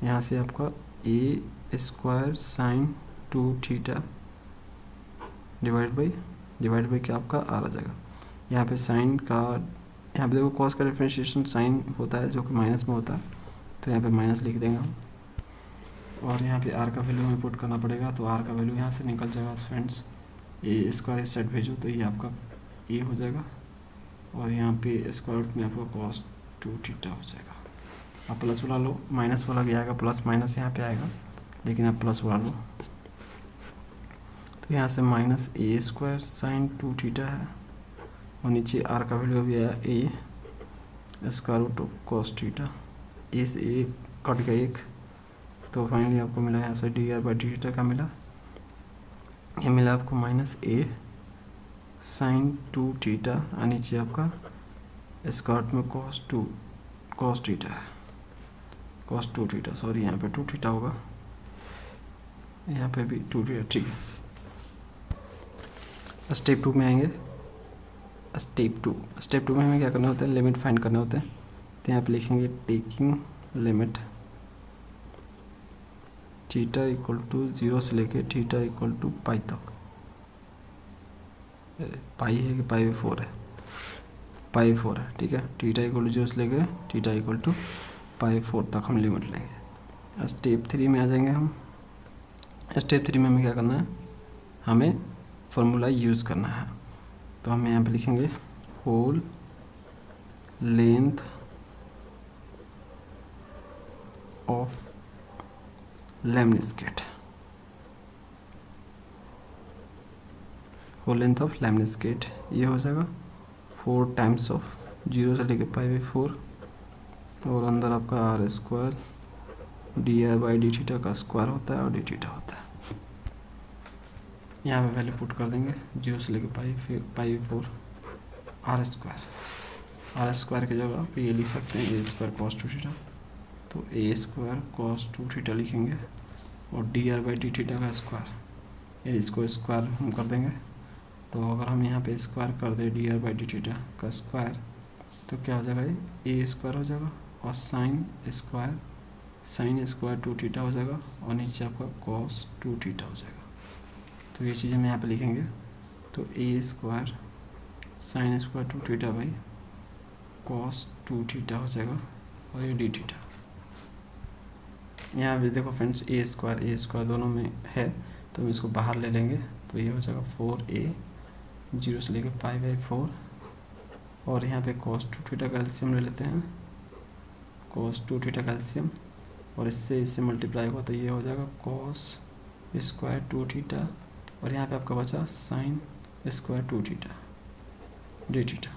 यहाँ से आपका a square sin 2θ divide by क्या आपका आर आ जाएगा। यहाँ पे साइन का, यहाँ पे देखो कॉस का डिफरेंशिएशन साइन होता है जो कि माइनस में होता है, तो यहाँ पे माइनस लिख देंगे हम, और यहाँ पे आर का वैल्यू हमें पुट करना पड़ेगा। तो आर का वैल्यू यहाँ से निकल जाएगा फ्रेंड्स, ए स्क्वायर इस साइड भेजो तो ये आपका ए हो जाएगा, और यहाँ पे स्क्वायर रूट में आपका cos 2θ हो जाएगा। आप प्लस वाला लो, माइनस वाला भी आएगा, प्लस माइनस यहाँ पे आएगा, लेकिन आप प्लस वाला लो। तो यहाँ से माइनस ए स्क्वायर साइन 2θ है, और नीचे आर का वैल्यू भी आया ए स्क्वायर रूट cos θ, ए से ए कट गया एक, तो फाइनली आपको मिला यहाँ से dr/dθ का मिला, ये मिला आपको माइनस ए साइन 2θ, और नीचे आपका स्क्वायर में cos 2θ है, cos 2θ, सॉरी यहाँ पे 2θ होगा, यहाँ पे भी 2θ, ठीक है। स्टेप 2 में आएंगे। स्टेप टू में हमें क्या करना होता है, लिमिट फाइंड करने होते हैं। तो यहाँ पे लिखेंगे taking limit theta equal to 0 से लेके थीटा इक्वल टू पाई तक, पाई है कि π/4 है, π/4 है, ठीक है। थीटा इक्वल टू 0 से लेके थीटा इक्वल टू π/4 तक हम लिमिट लेंगे। स्टेप 3 में आ जाएंगे हम। स्टेप 3 में हमें क्या करना है, हमें फॉर्मूला यूज़ करना है। तो हम यहाँ पे लिखेंगे whole length of lemniscate, whole length of lemniscate ये हो जाएगा 4 टाइम्स ऑफ 0 से लेके π/4, और अंदर आपका आर स्क्वायर dr/dθ का स्क्वायर होता है और dθ होता है। यहाँ पे वैल्यू पुट कर देंगे 0 से लेके π/4 आर स्क्वायर की जगह पे ये लिख सकते हैं ए स्क्वायर cos 2θ, तो ए स्क्वायर cos 2θ लिखेंगे, और dr/dθ का स्क्वायर, ये इसको स्क्वायर हम कर देंगे। तो अगर हम यहाँ पे स्क्वायर कर दें dr/dθ का स्क्वायर, तो क्या हो जाएगा, ए स्क्वायर हो जाएगा, और साइन स्क्वायर 2θ हो जाएगा, और नीचे आपका cos 2θ हो जाएगा। तो ये चीज़ हम यहाँ पे लिखेंगे। तो A square sine square 2θ by cos 2θ हो जाएगा, और ये dθ। यहाँ पे देखो फ्रेंड्स ए स्क्वायर दोनों में है, तो हम इसको बाहर ले लेंगे, तो ये हो जाएगा 4a 0 से लेके π/4, और यहाँ पे cos 2θ का एलसीएम ले लेते हैं, cos 2θ का एलसीएम, और इससे मल्टीप्लाई हुआ तो ये हो जाएगा cos स्क्वायर 2θ, और यहाँ पे आपका बचा sine square 2θ dθ।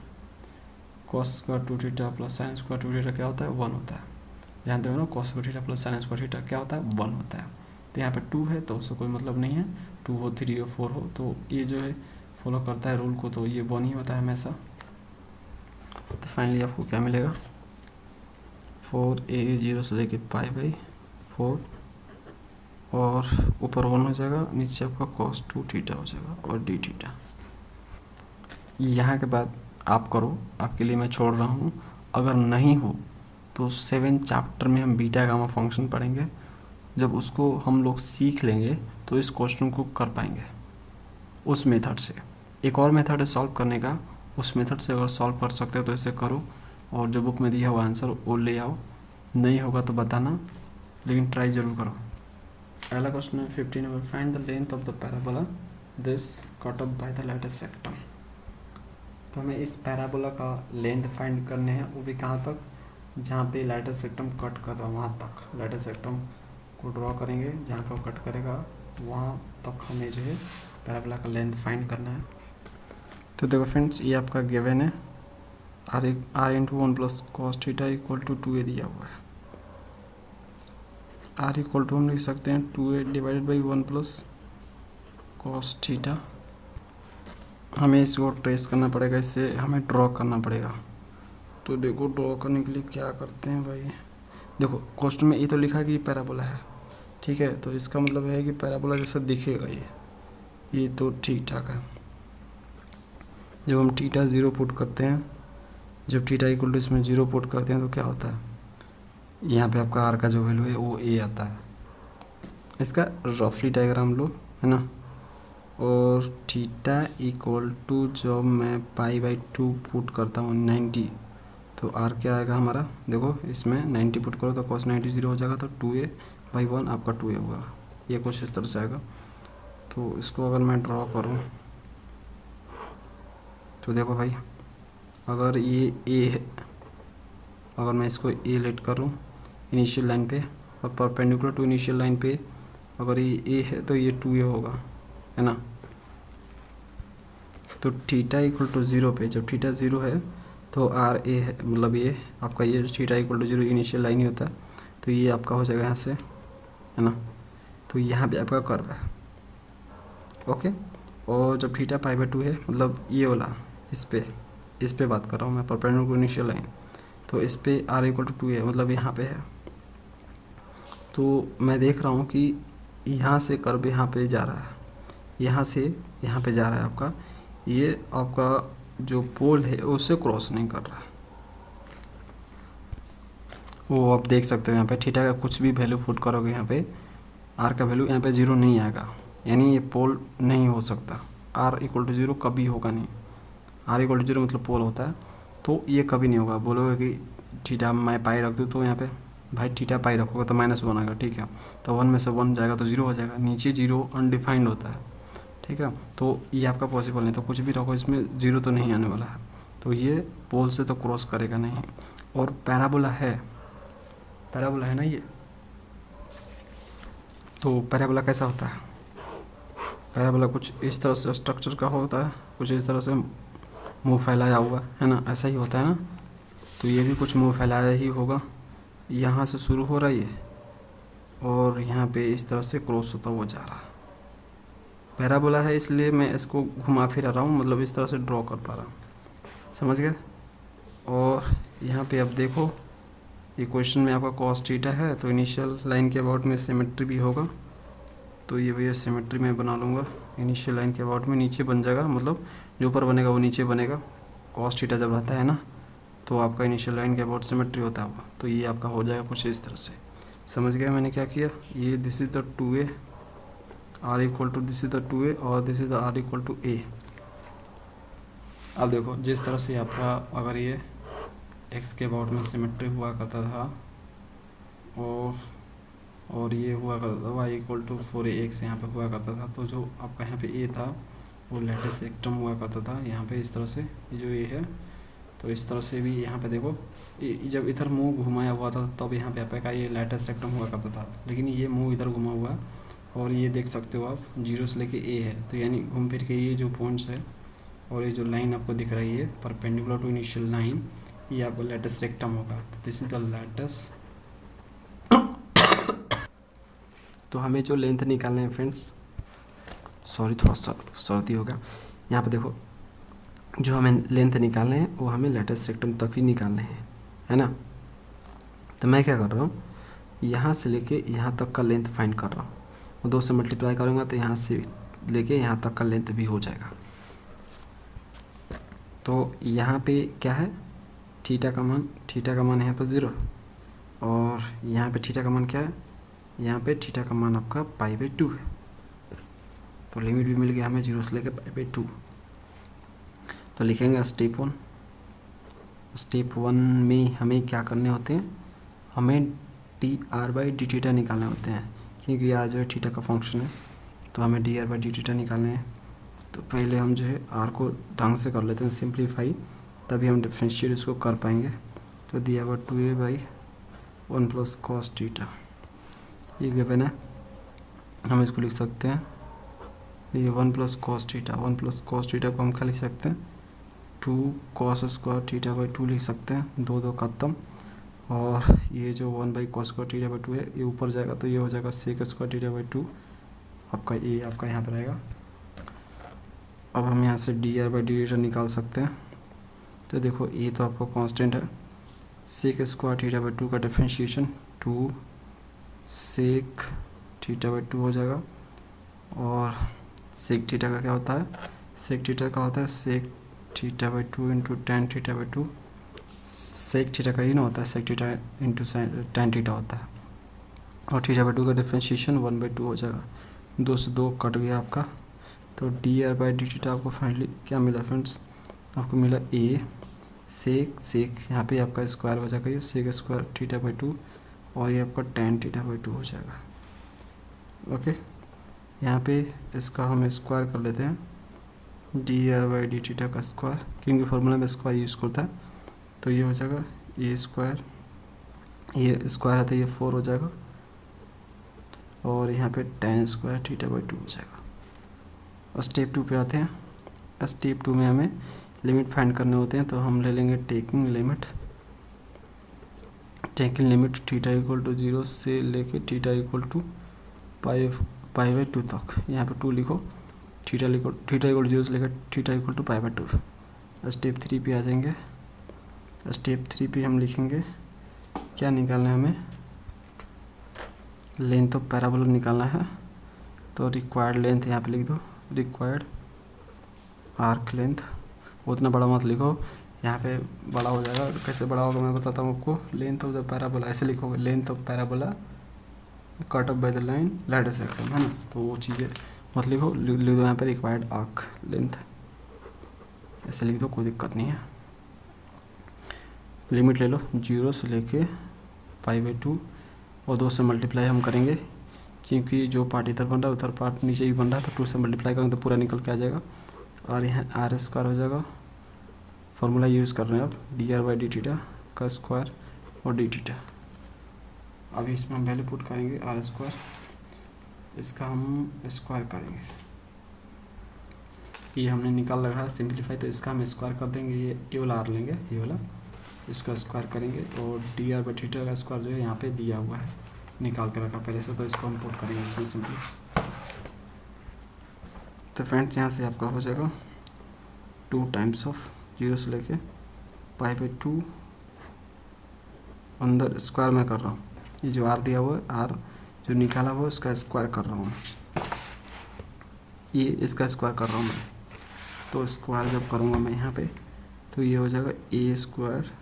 cos square 2θ plus sine square 2θ क्या होता है, 1 होता है। ध्यान देना, cos square 2θ plus sine square 2θ क्या होता है, 1 होता है। तो यहाँ पे 2 है तो उससे कोई मतलब नहीं है, 2 हो 3 हो 4 हो, तो ये जो है फॉलो करता है रूल को, तो ये 1 ही होता है हमेशा। तो फाइनली आपको क्या मिलेगा, 4a 0 से लेके π/4 और ऊपर 1 हो जाएगा, नीचे आपका cos 2 थीटा हो जाएगा और d थीटा। यहाँ के बाद आप करो, आपके लिए मैं छोड़ रहा हूँ। अगर नहीं हो तो 7 चैप्टर में हम बीटा गामा फंक्शन पढ़ेंगे। जब उसको हम लोग सीख लेंगे तो इस क्वेश्चन को कर पाएंगे उस मेथड से। एक और मेथड है सॉल्व करने का, उस मेथड से अगर सॉल्व कर सकते हो तो इसे करो और जो बुक में दिया हुआ आंसर वो ले आओ। नहीं होगा तो बताना, लेकिन ट्राई ज़रूर करो। अगला क्वेश्चन है 15 number, find the length of the parabola this cut off by the latus rectum हमें इस पैराबोला का लेंथ फाइंड करने हैं, वो भी कहाँ तक, जहाँ पे लैटिस सेक्टम कट कर रहा है वहाँ तक। लैटिस सेक्टम को ड्रॉ करेंगे, जहाँ पे वो कट करेगा वहाँ तक हमें जो है पैराबोला का लेंथ फाइंड करना है। तो देखो फ्रेंड्स, ये आपका गिवन है, r into 1 plus cos theta equal to 2a दिया हुआ है। r इक्वल टू हम लिख सकते हैं 2a divided by 1 plus cos theta. हमें इसको ट्रेस करना पड़ेगा, इससे हमें ड्रॉ करना पड़ेगा। तो देखो ड्रॉ करने के लिए क्या करते हैं भाई, देखो क्वेश्चन में ये तो लिखा है कि पैराबोला है, ठीक है, तो इसका मतलब है कि पैराबोला जैसा दिखेगा ये तो ठीक ठाक है। जब हम थीटा 0 पुट करते हैं, जब थीटा इक्वल टू इसमें 0 पुट करते हैं तो क्या होता है, यहाँ पे आपका आर का जो वैल्यू है वो a आता है। इसका रफली डायग्राम लो, है ना, और थीटा इक्वल टू जब मैं π/2 पुट करता हूँ 90, तो आर क्या आएगा हमारा, देखो इसमें 90 पुट करो तो cos 90 0 हो जाएगा, तो 2a/1 आपका 2a होगा। ये कुछ इस तरह से आएगा। तो इसको अगर मैं ड्रॉ करूँ तो देखो भाई, अगर ये a है, अगर मैं इसको a लेट करूँ इनिशियल लाइन पे और परपेंडिकुलर टू इनिशियल लाइन पे, अगर ये a है तो ये 2a होगा, है ना। तो थीटा इक्वल टू 0 पे, जब थीटा 0 है तो आर ए है, मतलब ये आपका ये theta equal to 0 initial line ही होता है, तो ये आपका हो जाएगा यहाँ से, है ना। तो यहाँ पे आपका कर्व है, ओके। और जब थीटा π/2 है, मतलब ये वाला इस पे बात कर रहा हूँ मैं, परपेंडिकुलर इनिशियल लाइन, तो इस पे आर इक्वल टू 2 है, मतलब यहाँ पे है। तो मैं देख रहा हूँ कि यहाँ से कर्व यहाँ पे जा रहा है, यहाँ से यहाँ पे जा रहा है आपका, ये आपका जो पोल है उससे क्रॉस नहीं कर रहा है। वो आप देख सकते हो यहाँ पे थीटा का कुछ भी वैल्यू पुट करोगे यहाँ पे, आर का वैल्यू यहाँ पे 0 नहीं आएगा, यानी ये पोल नहीं हो सकता। आर इक्वल टू 0 कभी होगा नहीं, आर इक्वल टू 0 मतलब पोल होता है, तो ये कभी नहीं होगा। बोलोगे कि थीटा मैं पाई रख दूँ, तो यहाँ पे भाई थीटा पाई रखोगे तो -1 आएगा, ठीक है, तो 1 में से 1 जाएगा तो 0 हो जाएगा, नीचे 0 अनडिफाइंड होता है, ठीक है। तो ये आपका पॉसिबल नहीं, तो कुछ भी रखो इसमें 0 तो नहीं आने वाला है, तो ये पोल से तो क्रॉस करेगा नहीं। और पैराबोला है ना ये, तो पैराबोला कैसा होता है, पैराबोला कुछ इस तरह से स्ट्रक्चर का होता है, कुछ इस तरह से मुंह फैलाया हुआ, है ना, ऐसा ही होता है ना। तो ये भी कुछ मुंह फैलाया ही होगा, यहाँ से शुरू हो रहा है ये, और यहाँ पे इस तरह से क्रॉस होता हुआ जा रहा है। पैराबोला है इसलिए मैं इसको घुमा फिरा रहा हूँ, मतलब इस तरह से ड्रॉ कर पा रहा हूँ, समझ गए। और यहाँ पे अब देखो, ये क्वेश्चन में आपका cos थीटा है, तो इनिशियल लाइन के अबाउट में सिमेट्री भी होगा, तो ये भैया सिमेट्री में बना लूँगा। इनिशियल लाइन के अबाउट में नीचे बन जाएगा, मतलब जो ऊपर बनेगा वो नीचे बनेगा। cos थीटा जब रहता है ना, तो आपका इनिशियल लाइन के अबाउट सिमेट्री होता है, तो ये आपका हो जाएगा कुछ इस तरह से। समझ गया मैंने क्या किया, ये this is the 2a, r equal to this is the 2a और this is the r equal to a। अब देखो जिस तरह से आपका अगर ये x के अबाउट में सिमेट्री हुआ करता था, और ये हुआ करता था y इक्वल टू 4ax यहाँ पे हुआ करता था, तो जो आपका यहाँ पे a था वो लैटिस सेक्टम हुआ करता था यहाँ पे इस तरह से, ये जो a है, तो इस तरह से भी यहाँ पे देखो, जब इधर मुंह घुमाया हुआ था तब यहाँ पे आपका ये लैटिस सेक्टम हुआ करता था, लेकिन ये मुंह इधर घुमा हुआ है, और ये देख सकते हो आप 0 से लेके a है, तो यानी घूम फिर के ये जो पॉइंट्स है और ये जो लाइन आपको दिख रही है परपेंडिकुलर टू इनिशियल लाइन, ये आपको लैटिस रेक्टम होगा। तो दिस इज द लैटिस। तो हमें जो लेंथ निकालना है फ्रेंड्स, सॉरी थोड़ा सा सर्दी हो गया, यहाँ पे देखो जो हमें लेंथ निकालने हैं वो हमें लैटिस रेक्टम तक ही निकालने हैं, है ना। तो मैं क्या कर रहा हूँ, यहाँ से लेके यहाँ तक का लेंथ फाइंड कर रहा हूँ, और 2 से मल्टीप्लाई करूँगा तो यहाँ से लेके यहाँ तक का लेंथ भी हो जाएगा। तो यहाँ पे क्या है, थीटा का मान यहाँ पर 0, और यहाँ पे थीटा का मान क्या है, यहाँ पे थीटा का मान आपका π/2 है। तो लिमिट भी मिल गया हमें 0 से लेकर π/2। तो लिखेंगे स्टेप 1। स्टेप 1 में हमें क्या करने होते हैं, हमें dr/dθ निकालने होते हैं, क्योंकि यहाँ जो है थीटा का फंक्शन है, तो हमें dr/dθ निकालने हैं। तो पहले हम जो है r को ढंग से कर लेते हैं सिंप्लीफाई, तभी हम डिफ्रेंशिएट इसको कर पाएंगे। तो दिया हुआ 2a/1 + cos थीटा, ये गिवन है, हम इसको लिख सकते हैं, ये 1 + cos थीटा, 1 + cos थीटा को हम क्या लिख सकते हैं, 2 cos स्क्वायर थीटा/2 लिख सकते हैं, 2 2 खत्म, और ये जो 1/cos स्क्वायर थीटा/2 है ये ऊपर जाएगा, तो ये हो जाएगा sec स्क्वायर थीटा/2, आपका ये आपका यहाँ पर आएगा। अब हम यहाँ से dr/dθ निकाल सकते हैं। तो देखो ये तो आपका कांस्टेंट है, sec स्क्वायर थीटा/2 का डिफरेंशिएशन 2 sec थीटा/2 हो जाएगा, और sec थीटा का क्या होता है, sec थीटा का होता है sec थीटा/2 into tan थीटा/2। sec theta का ही ना होता है, sec theta into tan theta होता है, और थीटा/2 का डिफरेंशिएशन 1/2 हो जाएगा। 2 से 2 कट गया आपका। तो dr/dθ आपको फाइनली क्या मिला फ्रेंड्स, आपको मिला a sec यहाँ पे आपका स्क्वायर हो जाएगा, ये sec स्क्वायर थीटा/2, और ये आपका tan थीटा/2 हो जाएगा। ओके, यहाँ पे इसका हम स्क्वायर कर लेते हैं, dr/dθ का स्क्वायर, क्योंकि फॉर्मूला में स्क्वायर यूज़ करता है। तो ये हो जाएगा ये स्क्वायर है तो ये 4 हो जाएगा, और यहाँ पे tan स्क्वायर थीटा/2 हो जाएगा। और स्टेप 2 पे आते हैं। स्टेप 2 में हमें लिमिट फाइंड करने होते हैं, तो हम ले लेंगे टेकिंग लिमिट θ = 0 से लेके θ = π/2 तक। यहाँ पे 2 लिखो, θ = 0 से लेकर θ = π/2। स्टेप 3 पे आ जाएंगे। स्टेप 3 पे हम लिखेंगे क्या निकालना है, हमें लेंथ ऑफ पैराबोला निकालना है। तो रिक्वायर्ड लेंथ यहाँ पे लिख दो, रिक्वायर्ड आर्क लेंथ, उतना बड़ा मत लिखो, यहाँ पे बड़ा हो जाएगा। कैसे बड़ा होगा मैं बताता हूँ आपको। लेंथ ऑफ द पैराबोला ऐसे लिखोगे, length of parabola cut off by the line light section, है ना। तो वो चीज़ें मत लिखो, लिख दो यहाँ पे रिक्वायर्ड आर्क लेंथ, ऐसे लिख दो, कोई दिक्कत नहीं है। लिमिट ले लो 0 से लेके π/2, और 2 से मल्टीप्लाई हम करेंगे, क्योंकि जो पार्ट इधर बन रहा है उधर पार्ट नीचे ही बन रहा है, तो 2 से मल्टीप्लाई करेंगे तो पूरा निकल के आ जाएगा, और यहाँ r² हो जाएगा। फार्मूला यूज़ कर रहे हैं आप, dr/dθ का स्क्वायर और dθ। अभी इसमें हम वैल्यू पुट करेंगे r², इसका हम स्क्वायर करेंगे, ये हमने निकाल रखा है सिंप्लीफाई, तो इसका हम स्क्वायर कर देंगे। ये वाला r लेंगे, ये वाला, इसका स्क्वायर करेंगे, और dr/θ का स्क्वायर जो है यहाँ पे दिया हुआ है, निकाल के रखा पहले से, तो इसको हम पुट करेंगे इसमें सिंपली। तो फ्रेंड्स यहाँ से आपका हो जाएगा 2 टाइम्स ऑफ 0 से लेके π/2, अंदर स्क्वायर में कर रहा हूँ, ये जो r दिया हुआ है, r जो निकाला हुआ है उसका स्क्वायर कर रहा हूँ, ये इसका स्क्वायर कर रहा हूँ मैं। तो स्क्वायर जब करूँगा मैं यहाँ पे, तो ये हो जाएगा a²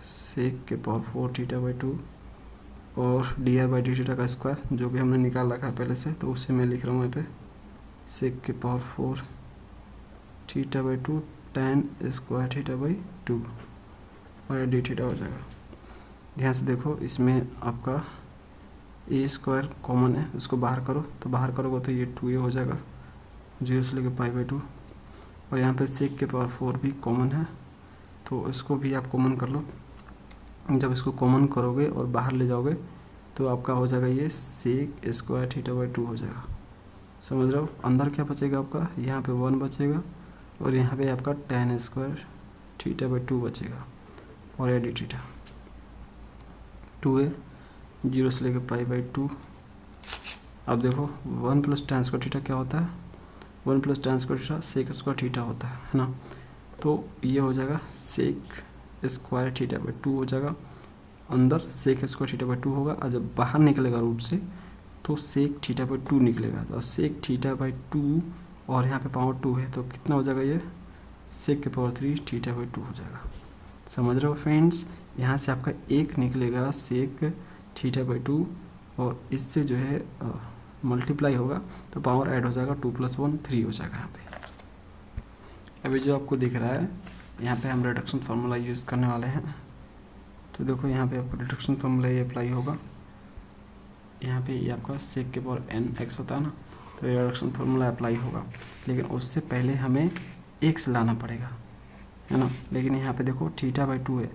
sec⁴ θ/2, और dr/dθ का स्क्वायर जो कि हमने निकाल रखा है पहले से, तो उसे मैं लिख रहा हूँ यहाँ पे sec⁴ θ/2 tan स्क्वायर θ/2, और dθ हो जाएगा। ध्यान से देखो, इसमें आपका a² कॉमन है, उसको बाहर करो, तो बाहर करोगे तो ये 2a हो जाएगा 0 से लेकर π/2, और यहाँ पे sec⁴ भी कॉमन है, तो इसको भी आप कॉमन कर लो। जब इसको कॉमन करोगे और बाहर ले जाओगे तो आपका हो जाएगा ये sec² θ/2 हो जाएगा। समझ रहे हो। अंदर क्या बचेगा आपका, यहाँ पे 1 बचेगा, और यहाँ पे आपका tan स्क्वायर θ/2 बचेगा, और ये dθ 2 है 0 से लेकर π/2। अब देखो 1 + tan स्क्वायर थीटा क्या होता है, 1 + tan square theta sec² theta होता है ना। तो ये हो जाएगा sec² θ/2 हो जाएगा, अंदर सेक स्क्वायर थीटा बाई 2 होगा, और जब बाहर निकलेगा रूट से तो सेक थीटा बाई 2 निकलेगा। तो सेक थीटा बाई 2 और यहाँ पे पावर 2 है तो कितना हो जाएगा, ये सेक के पावर 3 थीटा बाई 2 हो जाएगा। समझ रहे हो फ्रेंड्स, यहाँ से आपका एक निकलेगा सेक थीटा बाई 2 और इससे जो है मल्टीप्लाई होगा तो पावर ऐड हो जाएगा, 2 + 1 3 हो जाएगा यहाँ पे। अभी जो आपको दिख रहा है यहाँ पे हम रिडक्शन फार्मूला यूज़ करने वाले हैं। तो देखो यहाँ पे आपको रिडक्शन फार्मूला ये अप्लाई होगा। यहाँ पे ये आपका सेक के पावर n(x) होता है ना, तो ये रिडक्शन फार्मूला अप्लाई होगा, लेकिन उससे पहले हमें x लाना पड़ेगा, है ना। लेकिन यहाँ पे देखो थीटा बाई 2 है,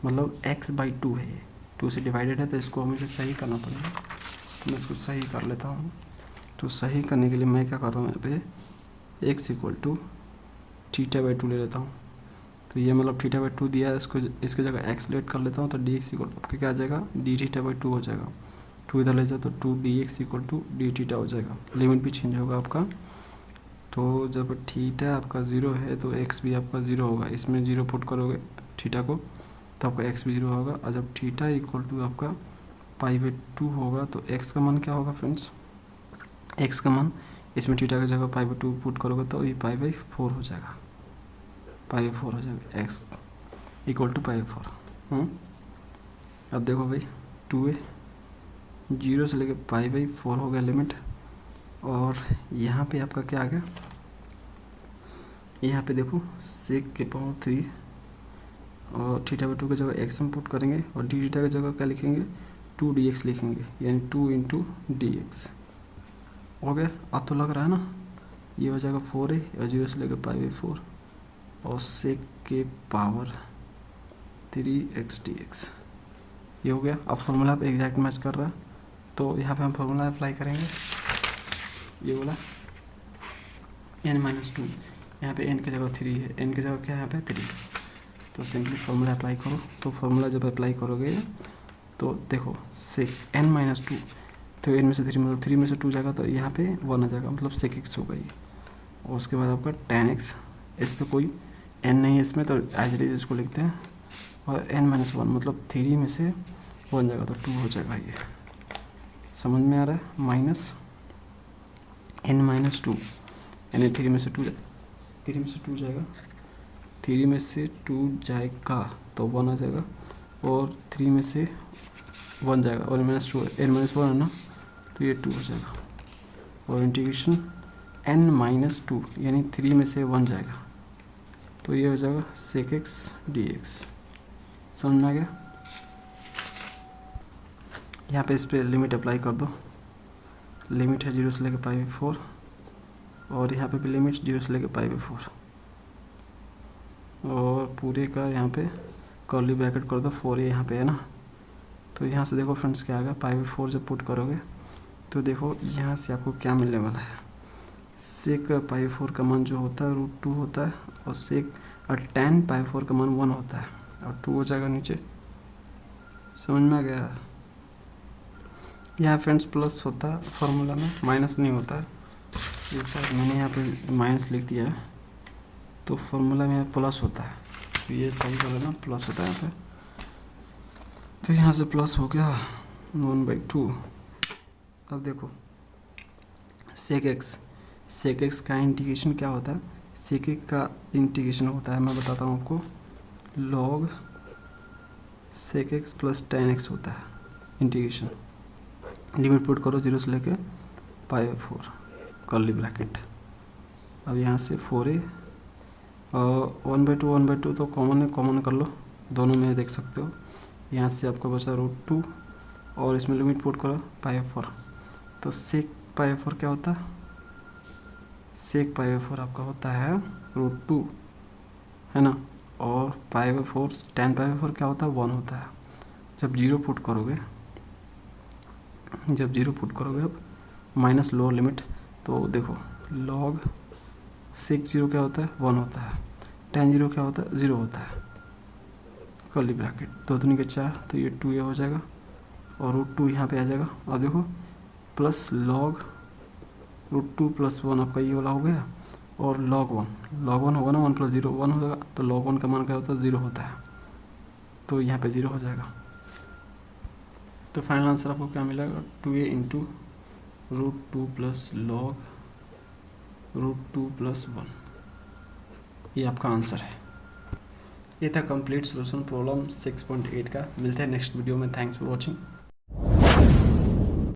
मतलब x बाई 2 है, ये 2 से डिवाइडेड है, तो इसको हमें सही करना पड़ेगा। तो मैं इसको सही कर लेता हूँ। तो सही करने के लिए मैं क्या कर रहा हूँ, यहाँ पे x = थीटा बाई 2 ले लेता हूँ। तो ये मतलब थीटा बाई 2 दिया है, इसको इसके जगह x लेट कर लेता हूँ, तो dx आपके क्या आ जाएगा, d थीटा बाई 2 हो जाएगा। 2 इधर ले जाए तो 2dx = d थीटा हो जाएगा। लिमिट भी चेंज होगा आपका। तो जब थीटा आपका 0 है तो x भी आपका 0 होगा, इसमें 0 पुट करोगे थीटा को तो आपका x भी 0 होगा। और जब थीटा = आपका π/2 होगा तो x का मान क्या होगा फ्रेंड्स, x का मान इसमें थीटा की जगह π/2 पुट करोगे तो ये π/4 हो जाएगा, π/4 हो जाएगा, x = π/4। अब देखो भाई 2 है, 0 से लेके π/4 हो गया लिमिट। और यहाँ पे आपका क्या आ गया, यहाँ पे देखो सेक के पावर 3 और थीटा बाई 2 की जगह x हम पुट करेंगे और डी थीटा की जगह क्या लिखेंगे, 2dx लिखेंगे, यानी 2 × dx हो गया। अब तो लग रहा है ना, ये हो जाएगा 4a और 0 से लेकर π/4 और सेक के पावर 3x dx, ये हो गया। अब फॉर्मूला आप एग्जैक्ट मैच कर रहा है, तो यहाँ पे हम फॉर्मूला अप्लाई करेंगे। ये बोला n-2, यहाँ पे n की जगह 3 है, n की जगह क्या है यहाँ पे 3, तो सिंपली फॉर्मूला अप्लाई करो। तो फॉर्मूला जब अप्लाई करोगे तो देखो सेक n-2, तो n में से 3 मतलब 3 में से 2 जाएगा तो यहाँ पे 1 आ जाएगा, मतलब सेक x हो गई। और उसके बाद आपका tan x, इस पर कोई n नहीं है इसमें, तो एज इट इज इसको लिखते हैं। और n-1 मतलब 3 में से 1 जाएगा तो 2 हो जाएगा। ये समझ में आ रहा है, माइनस n-2 यानी 3 में से 2 जाएगा, 3 में से 2 जाएगा तो 1 आ जाएगा, और 3 में से 1 जाएगा और n-2 n-1 है ना, तो ये 2 हो जाएगा। और इंटीग्रेशन n-2 यानी 3 में से 1 जाएगा तो ये हो जाएगा सेक x dx। समझ में आ गया। यहाँ पे इस पर लिमिट अप्लाई कर दो, लिमिट है 0 से लेकर π/4 और यहाँ पे भी लिमिट 0 से लेकर π/4 और पूरे का यहाँ पे कर्ली ब्रैकेट कर दो, 4a यहाँ पे है ना। तो यहाँ से देखो फ्रेंड्स क्या आएगा, π/4 जब पुट करोगे तो देखो यहाँ से आपको क्या मिलने वाला है, सेक π/4 का मान जो होता है √2 होता है और सेक और tan π/4 का मान 1 होता है और 2 हो जाएगा नीचे। समझ में आ गया। यहाँ फ्रेंड्स प्लस होता है फार्मूला में, माइनस नहीं होता है। ये सर मैंने यहाँ पे माइनस लिख दिया है, तो फार्मूला में प्लस होता है, तो ये सही कर लेना, प्लस होता है यहाँ पे। तो यहाँ से प्लस हो गया 1/2। अब देखो सेक एक्स का इंटीग्रेशन क्या होता है, सेक एक्स का इंटीग्रेशन होता है, मैं बताता हूँ आपको, log sec x plus tan x होता है इंटीग्रेशन। लिमिट पुट करो 0 से लेके π/4 कर्ली ब्रैकेट। अब यहाँ से 4a और 1/2 तो कॉमन है, कॉमन कर लो, दोनों में देख सकते हो। यहाँ से आपका बचा √2 और इसमें लिमिट पुट करो π/4, तो सेक π/4 क्या होता है, सेक π/4 आपका होता है √2 है ना, और π/4 tan π/4 क्या होता है 1 होता है। जब 0 पुट करोगे अब माइनस लोअर लिमिट, तो देखो log सेक 0 क्या होता है 1 होता है, tan 0 क्या होता है 0 होता है, कर्ली ब्रैकेट 2 दूनी के 4, तो ये 2a हो जाएगा और √2 यहाँ पे आ जाएगा। और देखो प्लस log √2 + 1 आपका ये वाला हो गया, और log 1 होगा ना, 1 + 0 1 हो जाएगा, तो log 1 का मान क्या होता है 0 होता है, तो यहाँ पे 0 हो जाएगा। तो फाइनल आंसर आपको क्या मिलेगा, 2a into √2 plus log √2 plus 1, ये आपका आंसर है। ये था कंप्लीट सोल्यूशन प्रॉब्लम 6.8 का। मिलते हैं नेक्स्ट वीडियो में। Thanks for watching.